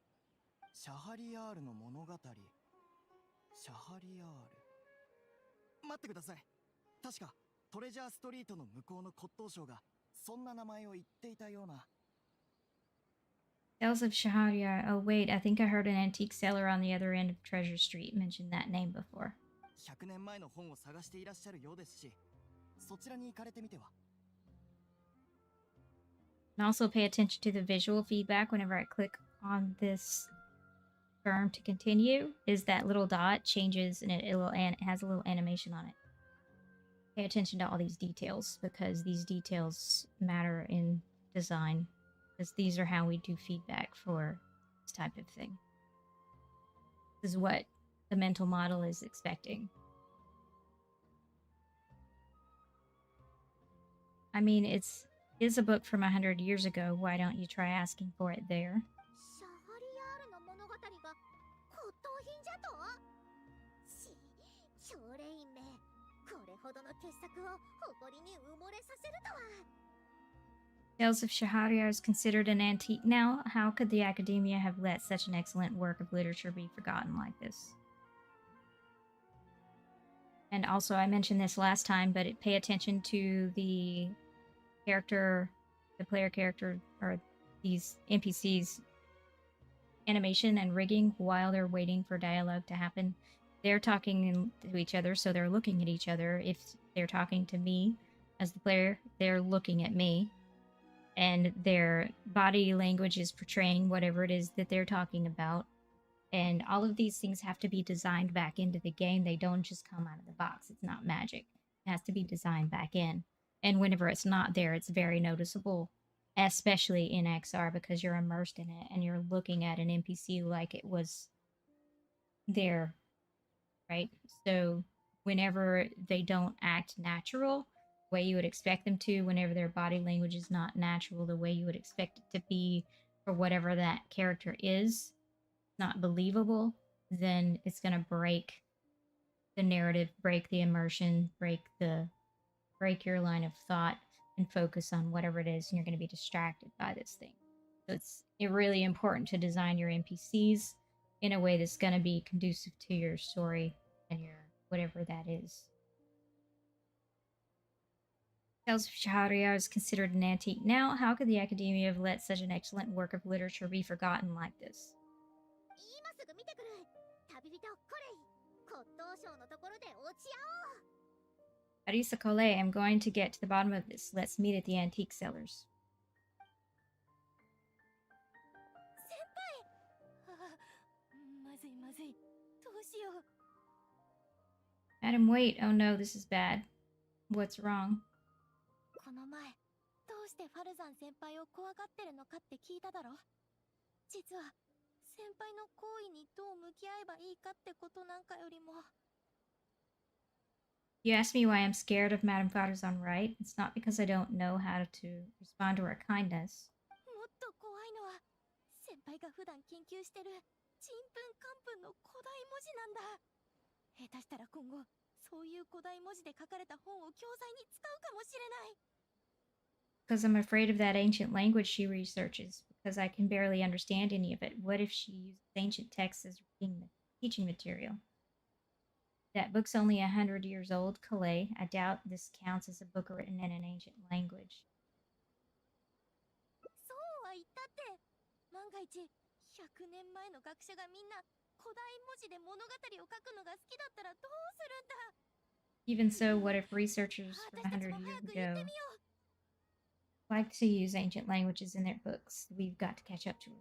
D: シャハリヤールの物語。シャハリヤール。待ってください。確かトレジャーストリートの向こうの骨董商がそんな名前を言っていたような。
B: Tales of Shahryar. Oh wait, I think I heard an antique seller on the other end of Treasure Street mention that name before.
D: 100年前の本を探していらっしゃるようですし、そちらに行かれてみては。
B: And also pay attention to the visual feedback whenever I click on this term to continue. Is that little dot changes and it has a little animation on it. Pay attention to all these details because these details matter in design. Because these are how we do feedback for this type of thing. This is what the mental model is expecting. I mean, it is a book from 100 years ago. Why don't you try asking for it there?
C: シャハリヤールの物語が骨董品じゃと？教令員め、これほどの傑作を誇りに埋もれさせるとは。
B: Tales of Shahryar is considered an antique now. How could the academia have let such an excellent work of literature be forgotten like this? And also, I mentioned this last time, but pay attention to the player character, or these NPCs' animation and rigging while they're waiting for dialogue to happen. They're talking to each other, so they're looking at each other. If they're talking to me as the player, they're looking at me. And their body language is portraying whatever it is that they're talking about. And all of these things have to be designed back into the game. They don't just come out of the box. It's not magic. It has to be designed back in. And whenever it's not there, it's very noticeable, especially in XR because you're immersed in it and you're looking at an NPC like it was there, right? So whenever they don't act natural, the way you would expect them to, whenever their body language is not natural, the way you would expect it to be for whatever that character is, not believable, then it's going to break the narrative, break the immersion, break your line of thought and focus on whatever it is, and you're going to be distracted by this thing. So it's really important to design your NPCs in a way that's going to be conducive to your story and your whatever that is. Tales of Shahryar is considered an antique now. How could the Academia have let such an excellent work of literature be forgotten like this?
C: 今すぐ見てくる。旅人コレイ。骨董商のところで落ち合おう。
B: Arisa Kole, I'm going to get to the bottom of this. Let's meet at the antique sellers.
A: 先輩。まずいまずい。どうしよう。
B: Madam, wait. Oh no, this is bad. What's wrong?
A: この前、どうしてファルザン先輩を怖がってるのかって聞いただろ。実は、先輩の行為にどう向き合えばいいかってことなんかよりも。
B: You asked me why I'm scared of Madame Farzan, right? It's not because I don't know how to respond to her kindness.
A: もっと怖いのは、先輩が普段研究してるちんぷんかんぷんの古代文字なんだ。下手したら今後、そういう古代文字で書かれた本を教材に使うかもしれない。
B: Because I'm afraid of that ancient language she researches, because I can barely understand any of it. What if she uses ancient texts as teaching material? That book's only 100 years old, Calais. I doubt this counts as a book written in an ancient language.
A: そうは言ったって、万が一、100年前の学者がみんな古代文字で物語を書くのが好きだったらどうするんだ。
B: Even so, what if researchers from
A: 私たち
B: 100
A: も
B: years
A: 早く言って
B: ago
A: みよう。
B: like to use ancient languages in their books? We've got to catch up to her.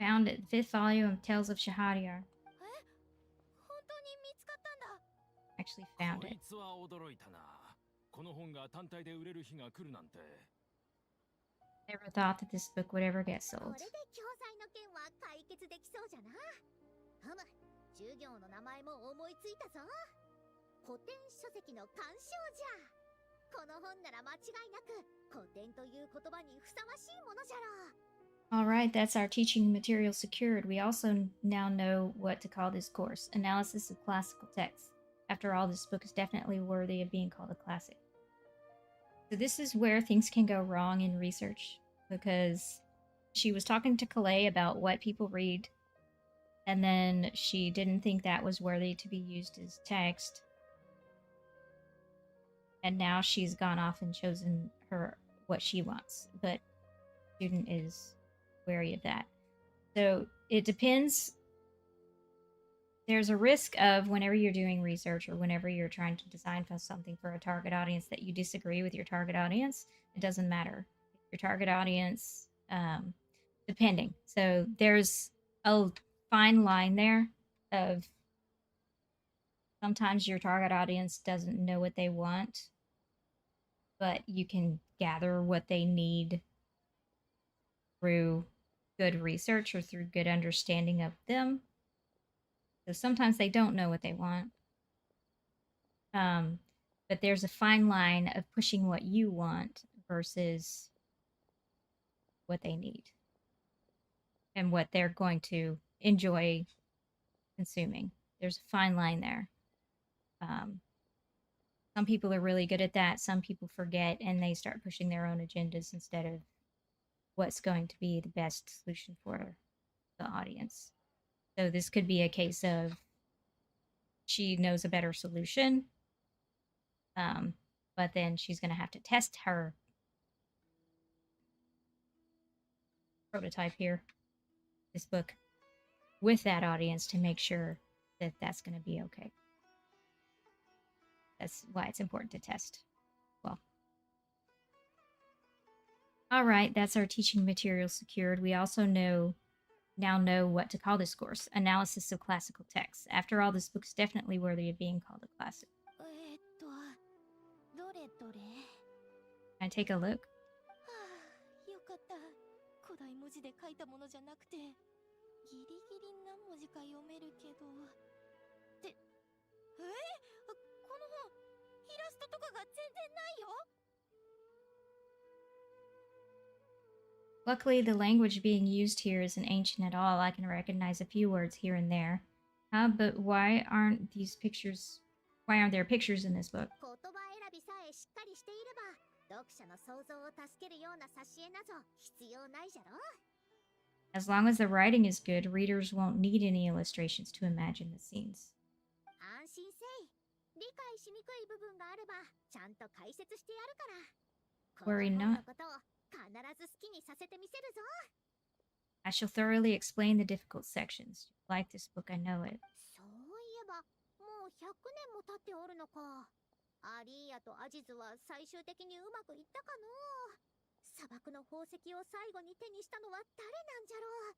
B: Found it. The 5th volume of Tales of Shahryar.
A: 本当に見つかったんだ。
B: Actually found
E: こ
B: it.
E: いつは驚いたな。この本が単体で売れる日が来るなんて。
B: Never thought that this book would ever get
C: こ
B: sold.
C: れで教材の件は解決できそうじゃな。ふむ、授業の名前も思いついたぞ。古典書籍の鑑賞じゃ。この本なら間違いなく古典という言葉にふさわしいものじゃろう。
B: Alright, that's our teaching material secured. We also now know what to call this course. Analysis of classical texts. After all, this book is definitely worthy of being called a classic. So this is where things can go wrong in research, because she was talking to Calais about what people read, and then she didn't think that was worthy to be used as text. And now she's gone off and chosen her what she wants, but the student is wary of that. So it depends. There's a risk of whenever you're doing research or whenever you're trying to design for something for a target audience that you disagree with your target audience. It doesn't matter. Your target audience, depending. So there's a fine line there of sometimes your target audience doesn't know what they want, but you can gather what they need through good research or through good understanding of them. So sometimes they don't know what they want. But there's a fine line of pushing what you want versus what they need and what they're going to enjoy consuming. There's a fine line there. Some people are really good at that. Some people forget and they start pushing their own agendas instead of what's going to be the best solution for the audience. So this could be a case of she knows a better solution. But then she's going to have to test her prototype here, this book, with that audience to make sure that that's going to be okay. That's why it's important to test. Well, all right, that's our teaching material secured. We also now know what to call this course: Analysis of Classical Texts. After all, this book is definitely worthy of being called a classic.
A: どれどれ
B: Can I take a look?
A: よかった。古代文字で書いたものじゃなくて、ギリギリ何文字か読めるけど。って、この本、イラストとかが全然ないよ。
B: Luckily, the language being used here isn't ancient at all. I can recognize a few words here and there. But why aren't there pictures in this book?
C: 言葉選びさえしっかりしていれば、読者の想像を助けるような挿絵など必要ないじゃろ。
B: As long as the writing is good, readers won't need any illustrations to imagine the scenes.
C: 安心せい。理解しにくい部分があれば、ちゃんと解説してやるから。この
B: Worry
C: 本
B: not.
C: のことを必ず好きにさせてみせるぞ。
B: I shall thoroughly explain the difficult sections. You like this book, I know it.
C: そういえば、もう100年も経っておるのか。アリーヤとアジズは最終的にうまくいったかのう。砂漠の宝石を最後に手にしたのは誰なんじゃろう。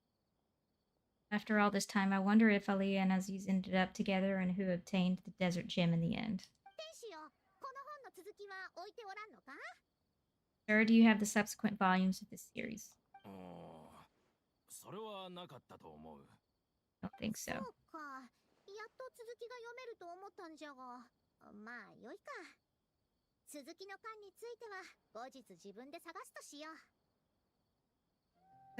B: After all this time, I wonder if Ali and Aziz ended up together and who obtained the desert gem in the end.
C: 天使よ、この本の続きは置いておらんのか？
B: Sir, do you have the subsequent volumes of this series?
E: それはなかったと思う。
B: Don't think so.
C: そうか。やっと続きが読めると思ったんじゃが。まあ、よいか。続きの巻については後日自分で探すとしよう。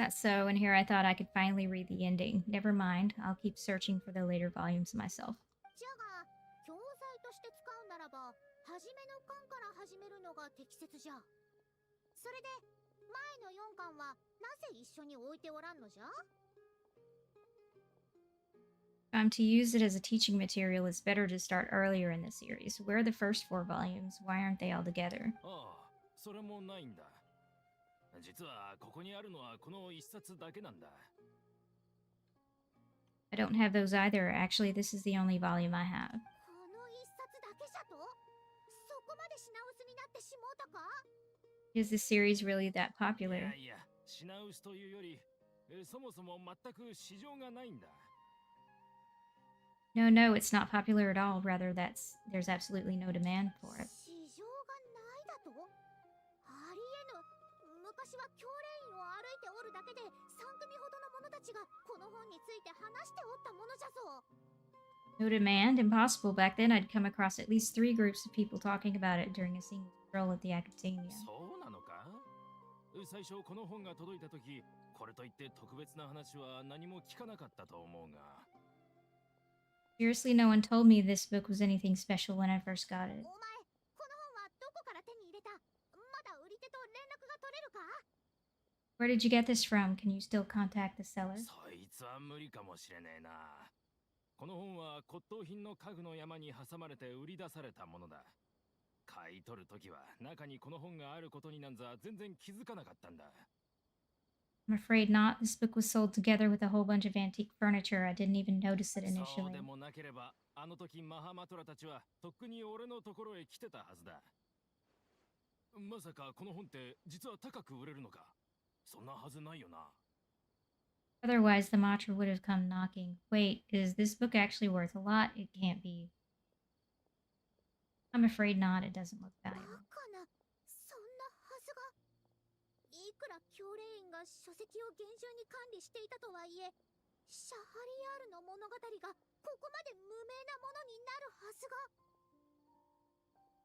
B: That's so, and here I thought I could finally read the ending. Never mind, I'll keep searching for the later volumes myself.
C: じゃが、教材として使うならば、初めの巻から始めるのが適切じゃ。それで、前の4巻はなぜ一緒に置いておらんのじゃ？
B: If I'm to use it as a teaching material, it's better to start earlier in the series. Where are the first 4 volumes? Why aren't they all together?
E: ああ、それもないんだ。実はここにあるのはこの1冊だけなんだ。
B: I don't have those either. Actually, this is the only volume I have.
C: この1冊だけじゃと？そこまで品薄になってしもうたか？
B: Is this series really that
E: い
B: popular?
E: やいや、品薄というより、そもそも全く市場がないんだ。
B: No, no, it's not popular at all. Rather, there's absolutely no demand for it.
C: 市場がないだと？ありえぬ。昔は教練院を歩いておるだけで3組ほどの者たちがこの本について話しておったものじゃぞ。
B: No demand? Impossible. Back then, I'd come across at least 3 groups of people talking about it during a single stroll at the academia.
E: そうなのか？最初この本が届いた時、これといって特別な話は何も聞かなかったと思うが。
B: Seriously, no one told me this book was anything special when I first got it.
C: お前、この本はどこから手に入れた？まだ売り手と連絡が取れるか？
B: Where did you get this from? Can you still contact the seller?
E: そいつは無理かもしれねえな。この本は骨董品の家具の山に挟まれて売り出されたものだ。買い取るときは中にこの本があることになんざ全然気づかなかったんだ。
B: I'm afraid not. This book was sold together with a whole bunch of antique furniture. I didn't even notice it
E: そう
B: initially.
E: でもなければ、あの時マハマトラたちはとっくに俺のところへ来てたはずだ。まさかこの本って実は高く売れるのか？そんなはずないよな。
B: Otherwise, the Matra would have come knocking. Wait, is this book actually worth a lot? It can't be. I'm afraid not. It doesn't look
C: バ
B: valuable.
C: カな、そんなはずが。いくら教練員が書籍を厳重に管理していたとはいえ、シャハリヤールの物語がここまで無名なものになるはずが。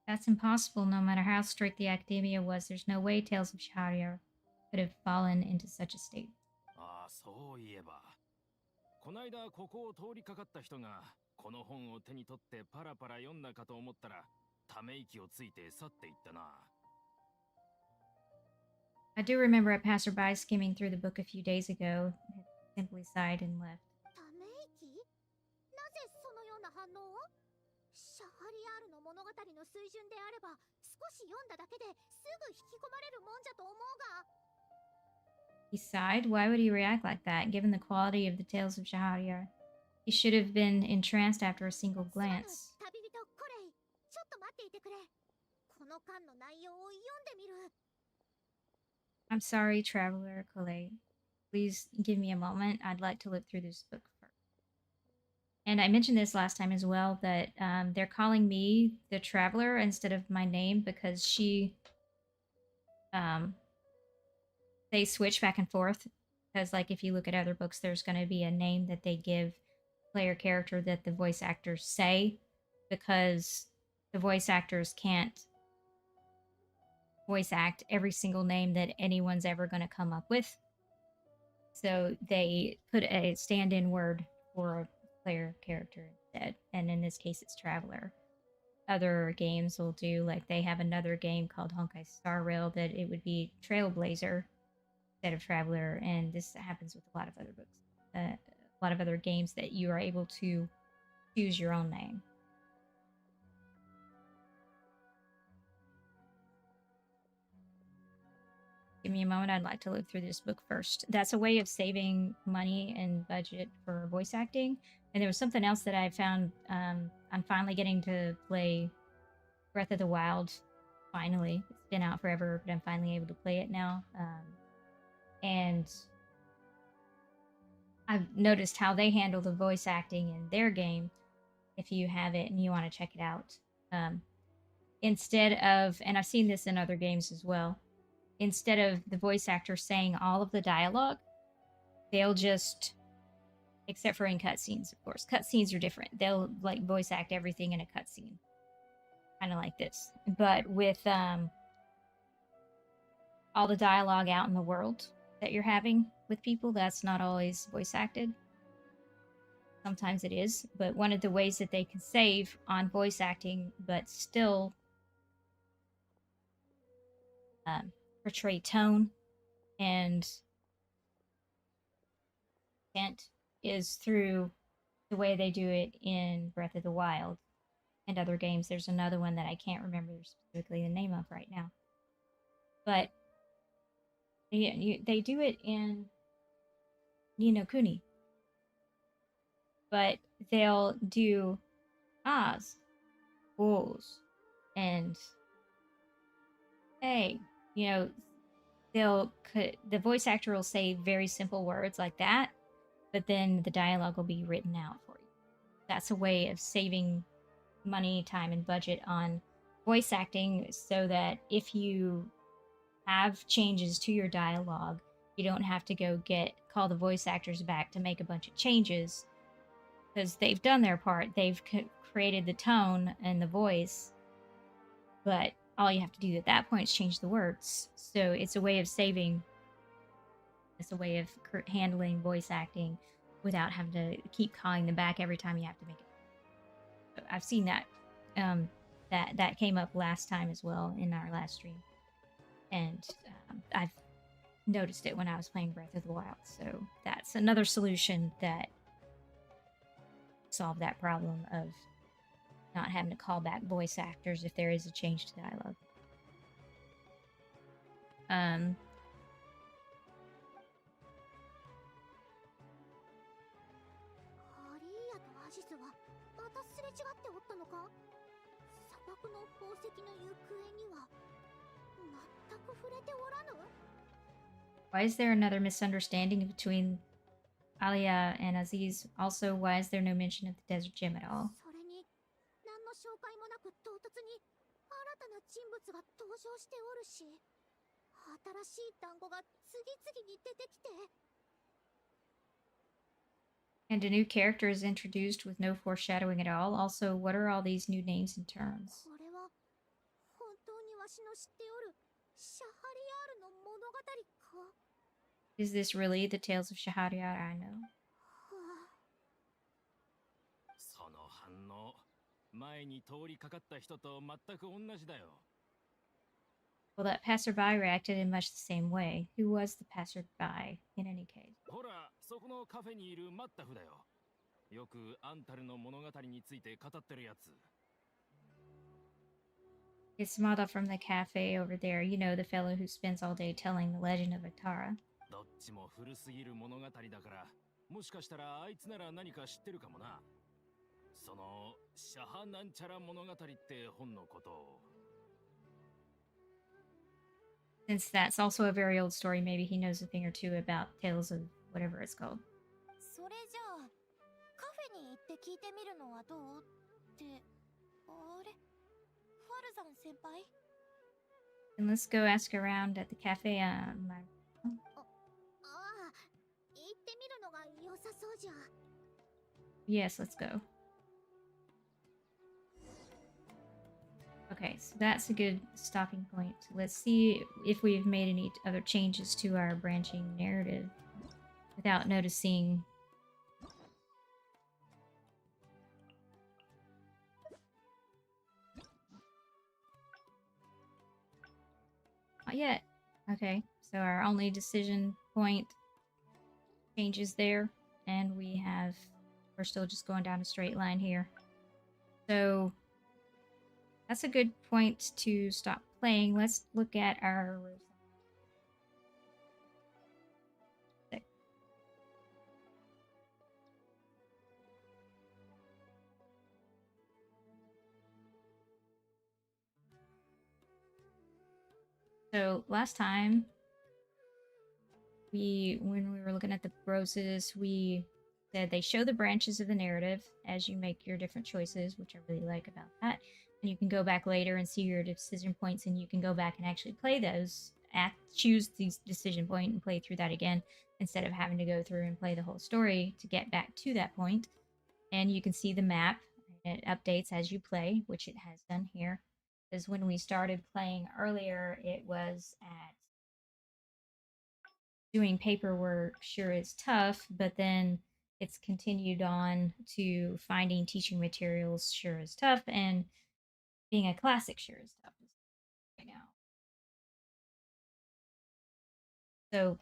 B: That's impossible. No matter how strict the academia was, there's no way Tales of Shahryar could have fallen into such a state.
E: ああ、そういえば。こないだここを通りかかった人がこの本を手に取ってパラパラ読んだかと思ったら、ため息をついて去っていったな。
B: I do remember a passerby skimming through the book a few days ago, simply sighed and left.
C: ため息？なぜそのような反シャハリアールの物語の水準であれば少し読んだだけですぐ引き込まれるもんじゃと思うが。
B: He sighed. Why would he react like that, given the quality of the tales of Shahryar? He should have been entranced after a single
C: すまぬ
B: glance.
C: 旅人コレイ、ちょっと待っていてくれ。この巻の内容を読んでみる。
B: I'm sorry, traveler Colette. Please give me a moment. I'd like to look through this book first. And I mentioned this last time as well, that they're calling me the traveler instead of my name because they switch back and forth. Because, like, if you look at other books, there's going to be a name that they give player character that the voice actors say, because the voice actors can't voice act every single name that anyone's ever going to come up with. So they put a stand-in word for a player character instead, and in this case it's Traveler. Other games will do, like, they have another game called Honkai Star Rail that it would be Trailblazer instead of Traveler, and this happens with a lot of other books. A lot of other games that you are able to choose your own name. Give me a moment, I'd like to look through this book first. That's a way of saving money and budget for voice acting. And there was something else that I found. I'm finally getting to play Breath of the Wild. Finally. It's been out forever, but I'm finally able to play it now. And I've noticed how they handle the voice acting in their game. If you have it and you want to check it out. Instead of, and I've seen this in other games as well, instead of the voice actor saying all of the dialogue, they'll just, except for in cutscenes, of course. Cutscenes are different. They'll, like, voice act everything in a cutscene. Kind of like this. But with all the dialogue out in the world that you're having with people, that's not always voice acted. Sometimes it is. But one of the ways that they can save on voice acting, but still portray tone and intent, is through the way they do it in Breath of the Wild and other games. There's another one that I can't remember specifically the name of right now. But they do it in Ni no Kuni. But they'll do ahs, ohs, and hey, the voice actor will say very simple words like that, but then the dialogue will be written out for you. That's a way of saving money, time, and budget on voice acting, so that if you have changes to your dialogue, you don't have to call the voice actors back to make a bunch of changes, because they've done their part. They've created the tone and the voice, but all you have to do at that point is change the words. So it's a way of saving. It's a way of handling voice acting without having to keep calling them back every time you have to make it. I've seen that. That came up last time as well in our last stream, and I've noticed it when I was playing Breath of the Wild. So that's another solution that solved that problem of not having to call back voice actors if there is a change to dialogue.
C: ハリーヤとアジスはまたすれ違っておったのか。砂漠の宝石の行方には全く触れておらぬ。
B: Why is there another misunderstanding between Alia and Aziz? Also, why is there no mention of the desert gem at all?
C: それに何の紹介もなく唐突に新たな人物が登場しておるし、新しい単語が次々に出てきて。
B: And a new character is introduced with no foreshadowing at all. Also, what are all these new names and terms?
C: これは本当にわしの知っておるシャハリアールの物語か。
B: Is this really the tales of Shahryar I know?
E: その反応、前に通りかかった人と全く同じだよ。
B: Well, that passerby reacted in much the same way. Who was the passerby, in any case?
E: ほら、そこのカフェにいるマッタフだよ。よくアンタルの物語について語ってるやつ。
B: It's Mada from the cafe over there. You know, the fellow who spends all day telling the legend of Atara.
E: どっちも古すぎる物語だから、もしかしたらあいつなら何か知ってるかもな。そのシャハなんちゃら物語って本のことを。
B: Since that's also a very old story, maybe he knows a thing or two about Tales of whatever it's called.
A: それじゃあカフェに行って聞いてみるのはどうって。あれ、ファルザン先輩？
B: And let's go ask around at the cafe.
C: ああ、行ってみるのが良さそうじゃ。
B: Yes, let's go. Okay, so that's a good stopping point. Let's see if we've made any other changes to our branching narrative without noticing. Not yet. Okay, so our only decision point changes there, and we're still just going down a straight line here. So that's a good point to stop playing. Let's look at our So last time when we were looking at the roses, we said they show the branches of the narrative as you make your different choices, which I really like about that. And you can go back later and see your decision points, and you can go back and actually play those, choose these decision point and play through that again instead of having to go through and play the whole story to get back to that point. And you can see the map, and it updates as you play, which it has done here. Because when we started playing earlier, it was at doing paperwork sure is tough, but then it's continued on to finding teaching materials sure is tough, and being a classic sure is tough right now. So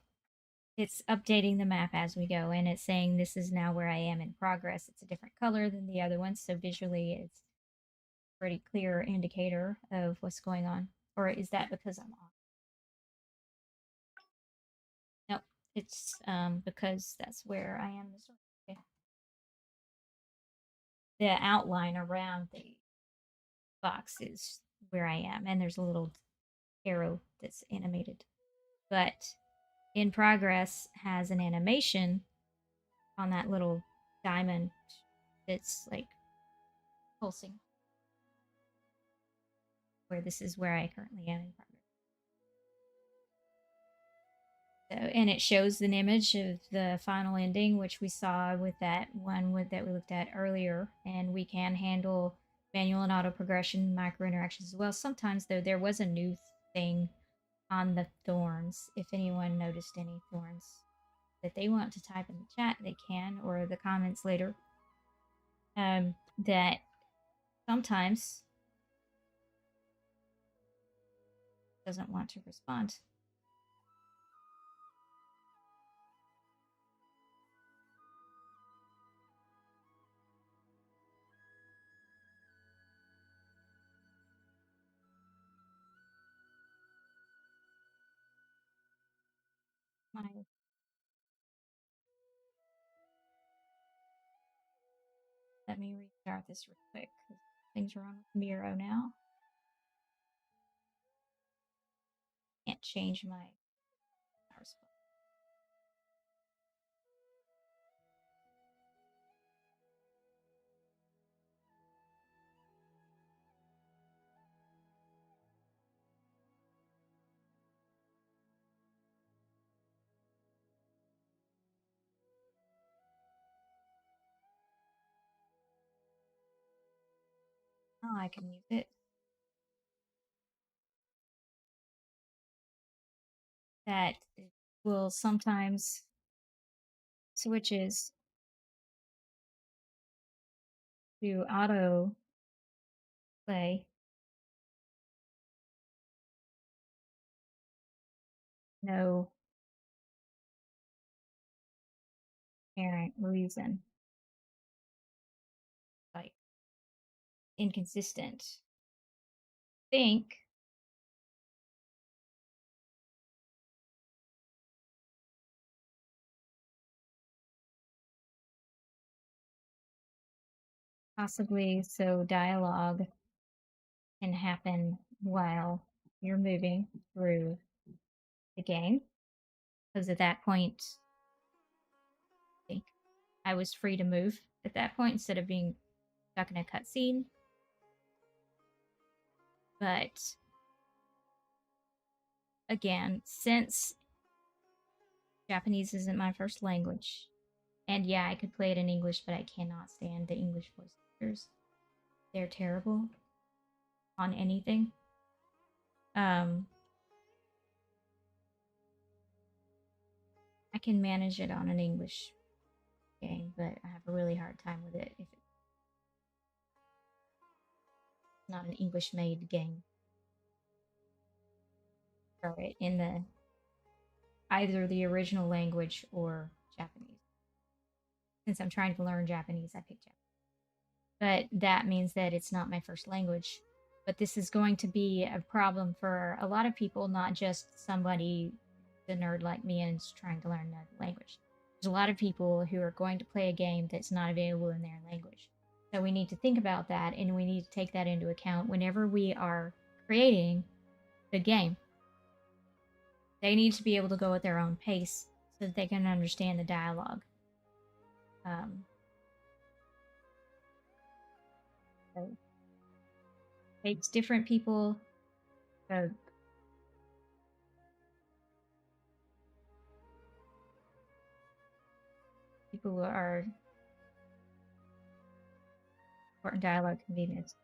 B: it's updating the map as we go, and it's saying this is now where I am in progress. It's a different color than the other ones, so visually it's a pretty clear indicator of what's going on. Or is that because I'm on? Nope, it's because that's where I am in the story. Okay. The outline around the box is where I am, and there's a little arrow that's animated. But in progress has an animation on that little diamond that's like pulsing. Where this is where I currently am in progress. So, and it shows an image of the final ending, which we saw with that one that we looked at earlier. And we can handle manual and auto progression, micro interactions as well. Sometimes, though, there was a new thing on the Thorns. If anyone noticed any Thorns that they want to type in the chat, they can, or the comments later. That sometimes doesn't want to respond. Let me restart this real quick because things are on Miro now. Can't change my power supply. Oh, I can use it. That it will sometimes switches to auto play. No apparent reason. inconsistent. Think possibly so dialogue can happen while you're moving through the game. Because at that point, I think I was free to move at that point instead of being stuck in a cutscene. But again, since Japanese isn't my first language, and yeah, I could play it in English, but I cannot stand the English voice actors. They're terrible on anything. I can manage it on an English game, but I have a really hard time with it if it's not an English-made game. Or in the either the original language or Japanese. Since I'm trying to learn Japanese, I picked Japanese. But that means that it's not my first language. But this is going to be a problem for a lot of people, not just somebody, the nerd like me, and is trying to learn another language. There's a lot of people who are going to play a game that's not available in their language. So we need to think about that, and we need to take that into account whenever we are creating the game. They need to be able to go at their own pace so that they can understand the dialogue. So takes different people. People who are important dialogue can be missed.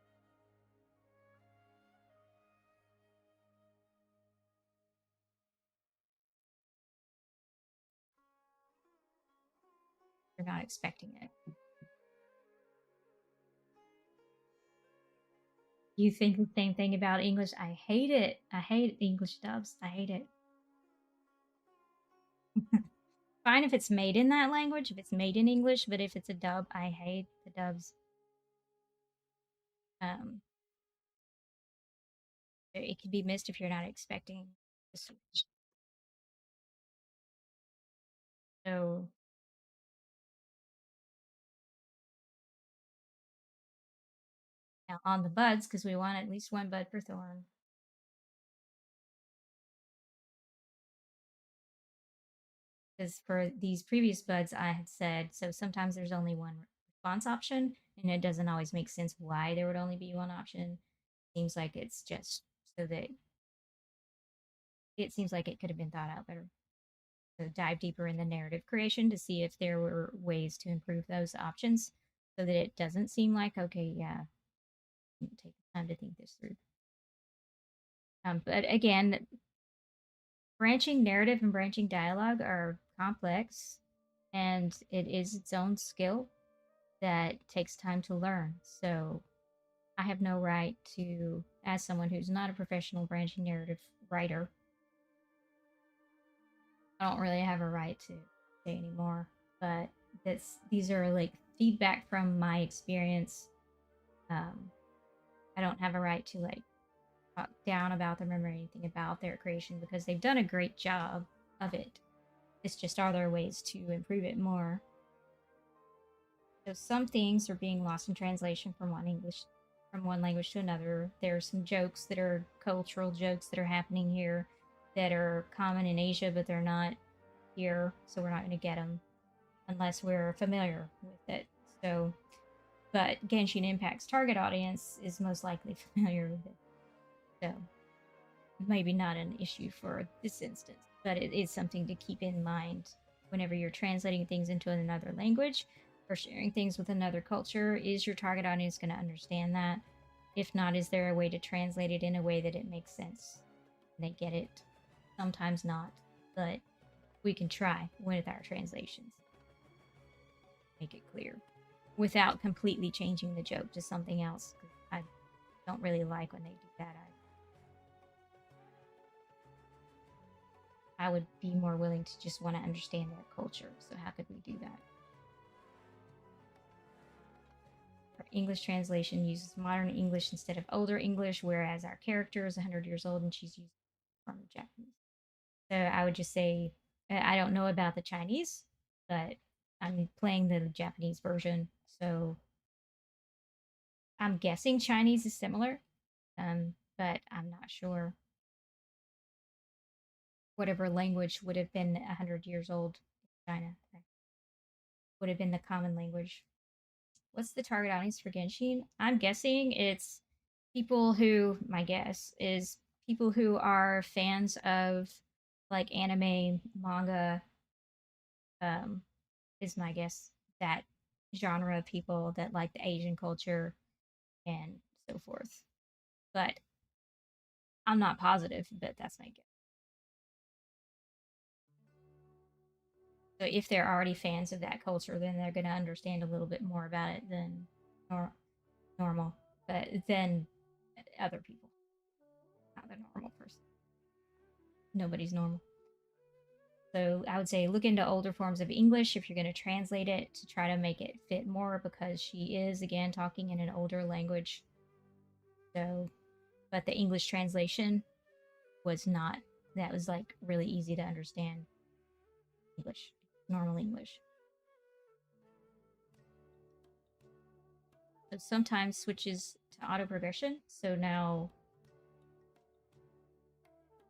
B: You're not expecting it. You think the same thing about English? I hate it. I hate English dubs. I hate it. Fine if it's made in that language, if it's made in English, but if it's a dub, I hate the dubs. It can be missed if you're not expecting the switch. So now on the buds, because we want at least one bud per thorn. Because for these previous buds, I had said, so sometimes there's only one response option, and it doesn't always make sense why there would only be one option. Seems like it's just so that it seems like it could have been thought out better. So dive deeper in the narrative creation to see if there were ways to improve those options so that it doesn't seem like, okay, yeah, take the time to think this through. But again, branching narrative and branching dialogue are complex, and it is its own skill that takes time to learn. So I have no right to, as someone who's not a professional branching narrative writer, I don't really have a right to say anymore. But these are like feedback from my experience. I don't have a right to like talk down about them or anything about their creation because they've done a great job of it. It's just, are there ways to improve it more? So some things are being lost in translation from one language to another. There are some jokes that are cultural jokes that are happening here that are common in Asia, but they're not here, so we're not going to get them unless we're familiar with it. So, but Genshin Impact's target audience is most likely familiar with it. So, maybe not an issue for this instance, but it is something to keep in mind whenever you're translating things into another language or sharing things with another culture. Is your target audience going to understand that? If not, is there a way to translate it in a way that it makes sense? They get it. Sometimes not, but we can try with our translations. Make it clear without completely changing the joke to something else. I don't really like when they do that. I would be more willing to just want to understand their culture. So how could we do that? English translation uses modern English instead of older English, whereas our character is 100 years old and she's using from Japanese. So I would just say I don't know about the Chinese, but I'm playing the Japanese version, so I'm guessing Chinese is similar, but I'm not sure. Whatever language would have been 100 years old in China would have been the common language. What's the target audience for Genshin? I'm guessing it's people who, my guess is people who are fans of like anime, manga, is my guess. That genre of people that like the Asian culture and so forth. But I'm not positive, but that's my guess. So if they're already fans of that culture, then they're going to understand a little bit more about it than normal, but then other people, not the normal person. Nobody's normal. So I would say look into older forms of English if you're going to translate it to try to make it fit more because she is again talking in an older language. So, but the English translation was not. That was like really easy to understand English, normal English. So sometimes switches to auto progression. So now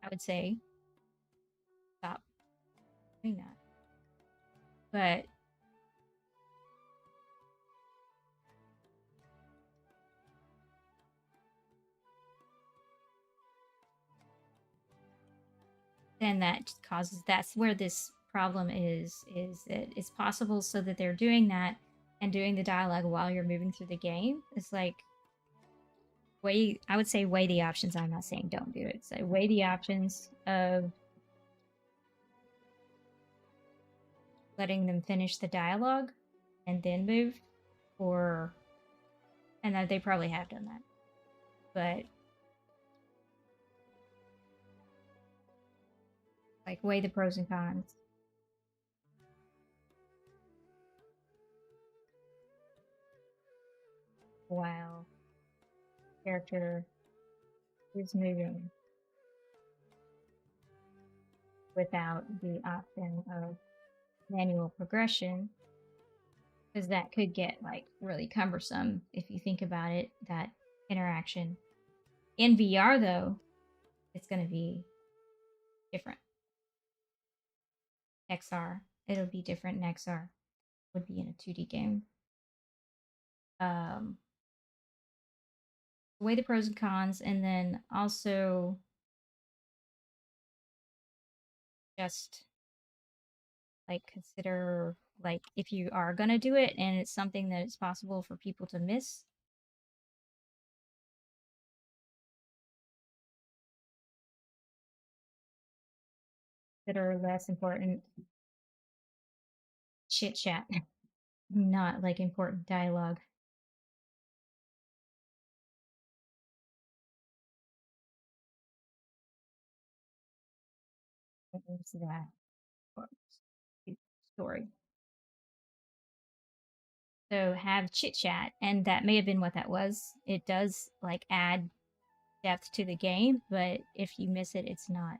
B: I would say stop doing that. But then that causes that's where this problem is that it's possible so that they're doing that and doing the dialogue while you're moving through the game. It's like I would say weigh the options. I'm not saying don't do it. So weigh the options of letting them finish the dialogue and then move, or and that they probably have done that. But like weigh the pros and cons. While character is moving without the option of manual progression, because that could get like really cumbersome if you think about it, that interaction. In VR though, it's going to be different. XR, it'll be different in XR. Would be in a 2D game. Weigh the pros and cons, and then also just like consider like if you are gonna do it and it's something that it's possible for people to miss. That are less important chit chat, not like important dialogue. It's that story. So have chit chat, and that may have been what that was. It does like add depth to the game, but if you miss it, it's not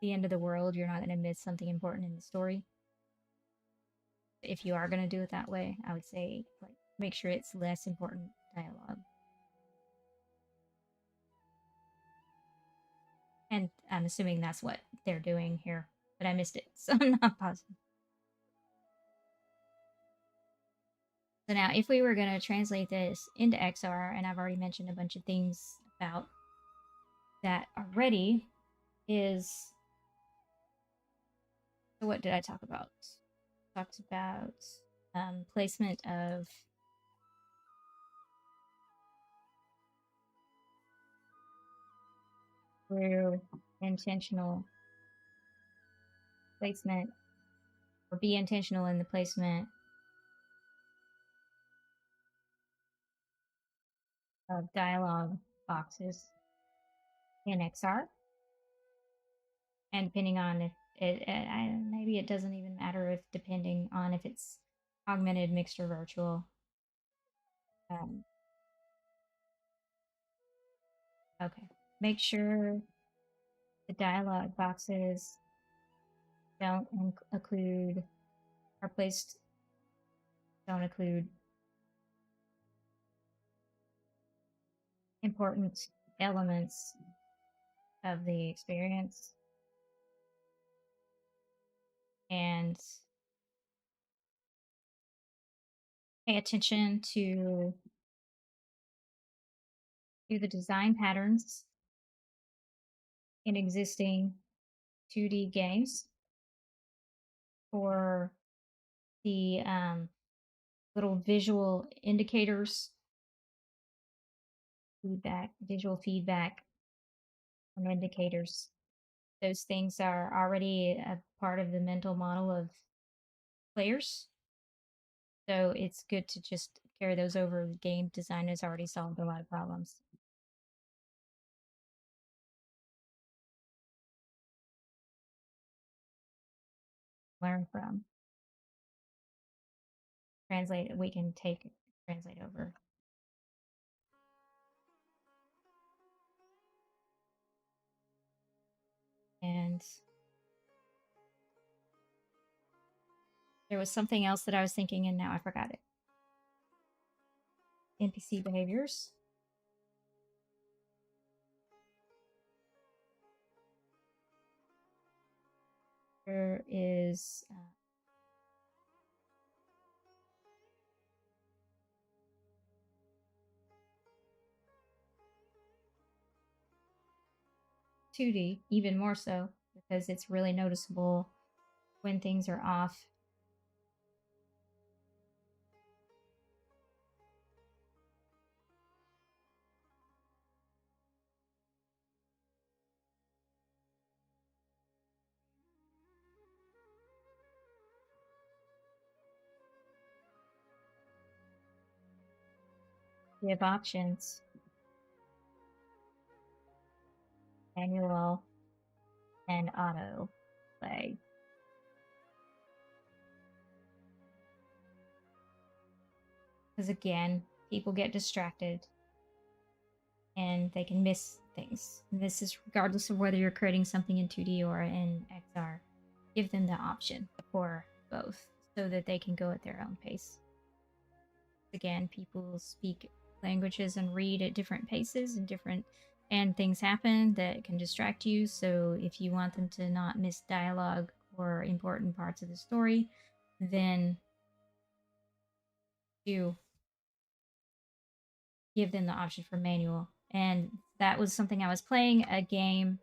B: the end of the world. You're not going to miss something important in the story. If you are going to do it that way, I would say like make sure it's less important dialogue. And I'm assuming that's what they're doing here, but I missed it, so I'm not positive. So now, if we were going to translate this into XR, and I've already mentioned a bunch of things about that already, is so what did I talk about? Talked about placement of through intentional placement, or be intentional in the placement of dialogue boxes in XR. And depending on if maybe it doesn't even matter if depending on if it's augmented, mixed, or virtual. Okay. Make sure the dialog boxes don't include, are placed, don't include important elements of the experience, and pay attention to the design patterns in existing 2D games for the little visual indicators, visual feedback and indicators. Those things are already a part of the mental model of players. So it's good to just carry those over. Game design has already solved a lot of problems. Learn from. Translate, we can translate over. And there was something else that I was thinking and now I forgot it. NPC behaviors. There is 2D, even more so, because it's really noticeable when things are off. We have options. Manual and auto play. Because again, people get distracted and they can miss things. And this is regardless of whether you're creating something in 2D or in XR. Give them the option for both so that they can go at their own pace. Again, people speak languages and read at different paces and things happen that can distract you. So if you want them to not miss dialogue or important parts of the story, then you give them the option for manual. And that was something I was playing a game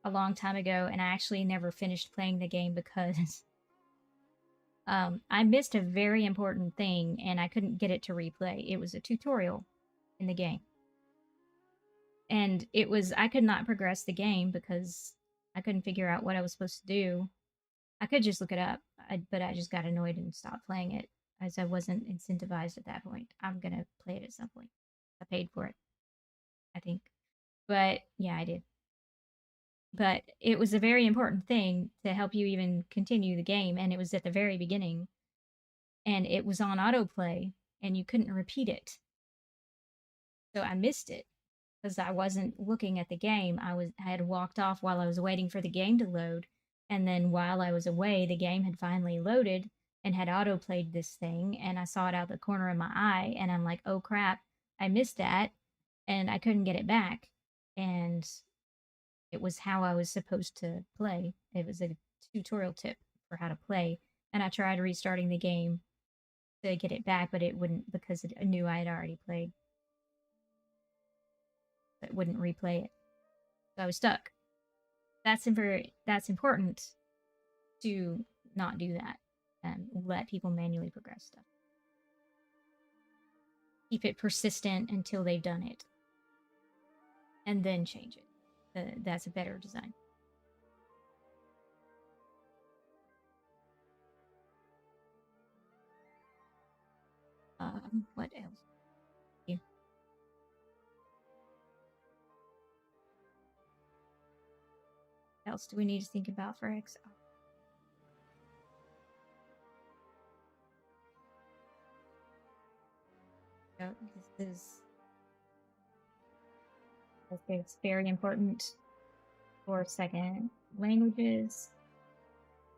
B: a long time ago, and I actually never finished playing the game because I missed a very important thing and I couldn't get it to replay. It was a tutorial in the game. And I could not progress the game because I couldn't figure out what I was supposed to do. I could just look it up, but I just got annoyed and stopped playing it as I wasn't incentivized at that point. I'm going to play it at some point. I paid for it, I think. But yeah, I did. But it was a very important thing to help you even continue the game, and it was at the very beginning. And it was on autoplay, and you couldn't repeat it. So I missed it because I wasn't looking at the game. I had walked off while I was waiting for the game to load, and then while I was away, the game had finally loaded and had autoplayed this thing, and I saw it out the corner of my eye, and I'm like, oh crap, I missed that, and I couldn't get it back. And it was how I was supposed to play. It was a tutorial tip for how to play, and I tried restarting the game to get it back, but it wouldn't because it knew I had already played. It wouldn't replay it. So I was stuck. That's important to not do that and let people manually progress stuff. Keep it persistent until they've done it. And then change it. That's a better design. What else? Yeah. What else do we need to think about for XR? So this is It's very important for second languages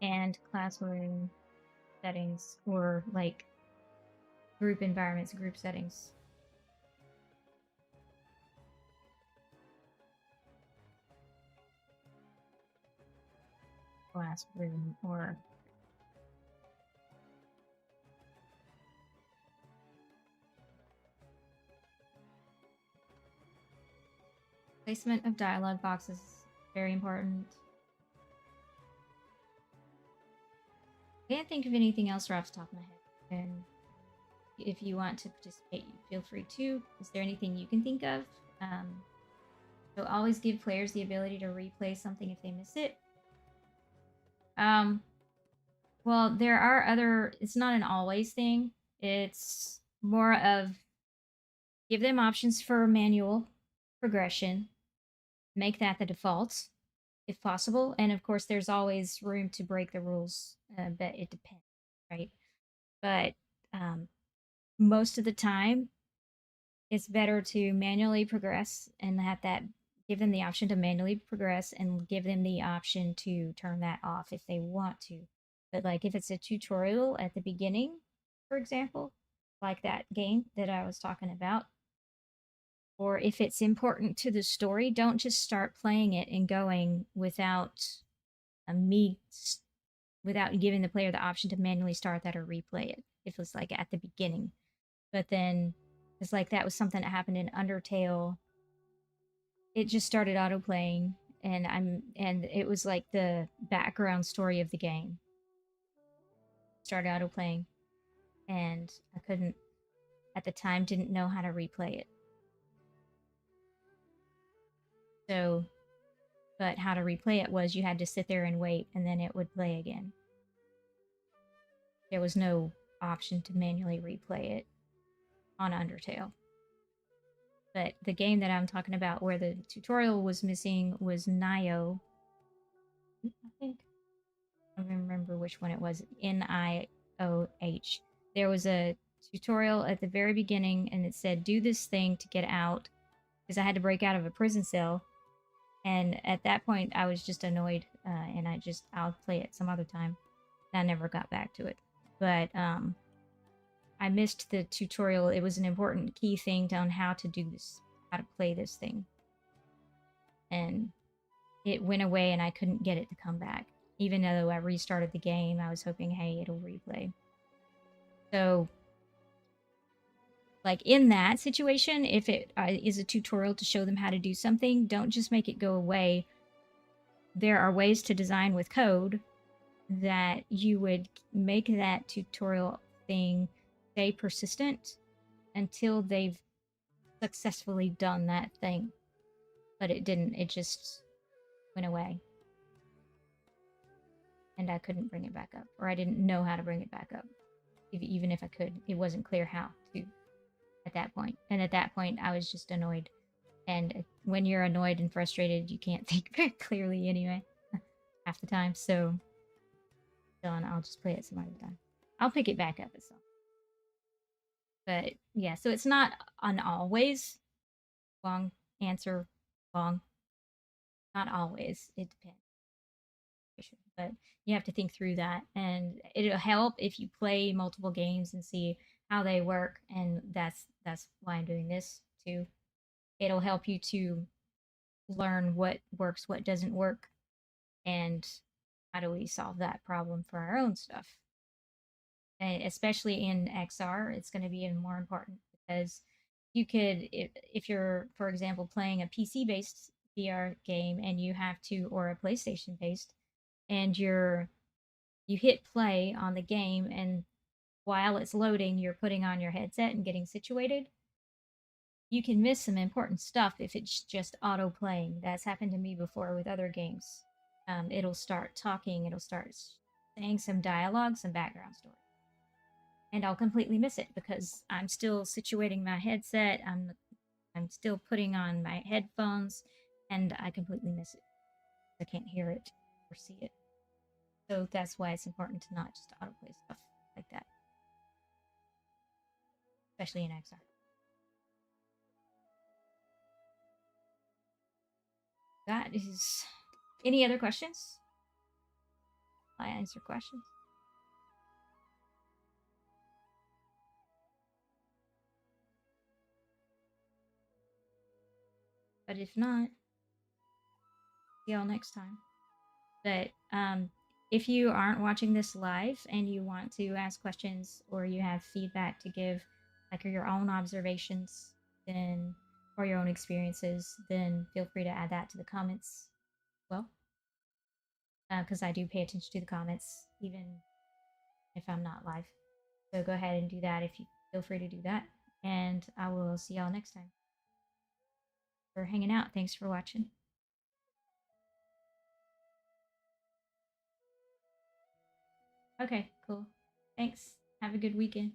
B: and classroom settings, or like group environments, group settings. Classroom or placement of dialog boxes, very important. I can't think of anything else right off the top of my head. And if you want to participate, feel free to. Is there anything you can think of? So always give players the ability to replay something if they miss it. Well, there are other, it's not an always thing. It's more of give them options for manual progression. Make that the default if possible. And of course, there's always room to break the rules, but it depends, right? But most of the time, it's better to manually progress and have that, give them the option to manually progress and give them the option to turn that off if they want to. But like if it's a tutorial at the beginning, for example, like that game that I was talking about, or if it's important to the story, don't just start playing it and going without without giving the player the option to manually start that or replay it if it's like at the beginning. But then it's like that was something that happened in Undertale. It just started auto playing, and it was like the background story of the game. Started auto playing, and I couldn't at the time, didn't know how to replay it. So, but how to replay it was you had to sit there and wait, and then it would play again. There was no option to manually replay it on Undertale. But the game that I'm talking about where the tutorial was missing was Nioh. I think. I don't remember which one it was. Nioh. There was a tutorial at the very beginning, and it said, do this thing to get out. Because I had to break out of a prison cell. And at that point, I was just annoyed, and I'll play it some other time. I never got back to it. But I missed the tutorial. It was an important key thing on how to do this, how to play this thing. And it went away, and I couldn't get it to come back. Even though I restarted the game, I was hoping, hey, it'll replay. So, like in that situation, if it is a tutorial to show them how to do something, don't just make it go away. There are ways to design with code that you would make that tutorial thing stay persistent until they've successfully done that thing. But it didn't. It just went away. And I couldn't bring it back up. Or I didn't know how to bring it back up. Even if I could. It wasn't clear how to at that point. And at that point, I was just annoyed. And when you're annoyed and frustrated, you can't think very clearly anyway. Half the time. So, done. I'll just play it some other time. I'll pick it back up at some. But, yeah. So, it's not an always. Long answer. Long. Not always. It depends. But you have to think through that, and it'll help if you play multiple games and see how they work, and that's why I'm doing this too. It'll help you to learn what works, what doesn't work, and how do we solve that problem for our own stuff. And especially in XR, it's going to be even more important because you could, if you're, for example, playing a PC-based VR game and you have to, or a PlayStation-based, and you hit play on the game, and while it's loading, you're putting on your headset and getting situated, you can miss some important stuff if it's just auto playing. That's happened to me before with other games. It'll start talking, it'll start saying some dialogue, some background story. And I'll completely miss it because I'm still situating my headset, I'm still putting on my headphones, and I completely miss it. I can't hear it or see it. So that's why it's important to not just autoplay stuff like that. Especially in XR. that is. Any other questions? I answer questions. But if not, see y'all next time. But if you aren't watching this live and you want to ask questions or you have feedback to give, like your own observations, then or your own experiences, then feel free to add that to the comments. Well, because I do pay attention to the comments even if I'm not live. So go ahead and do that if you feel free to do that. And I will see y'all next time. For hanging out. Thanks for watching. Okay, cool. Thanks. Have a good weekend.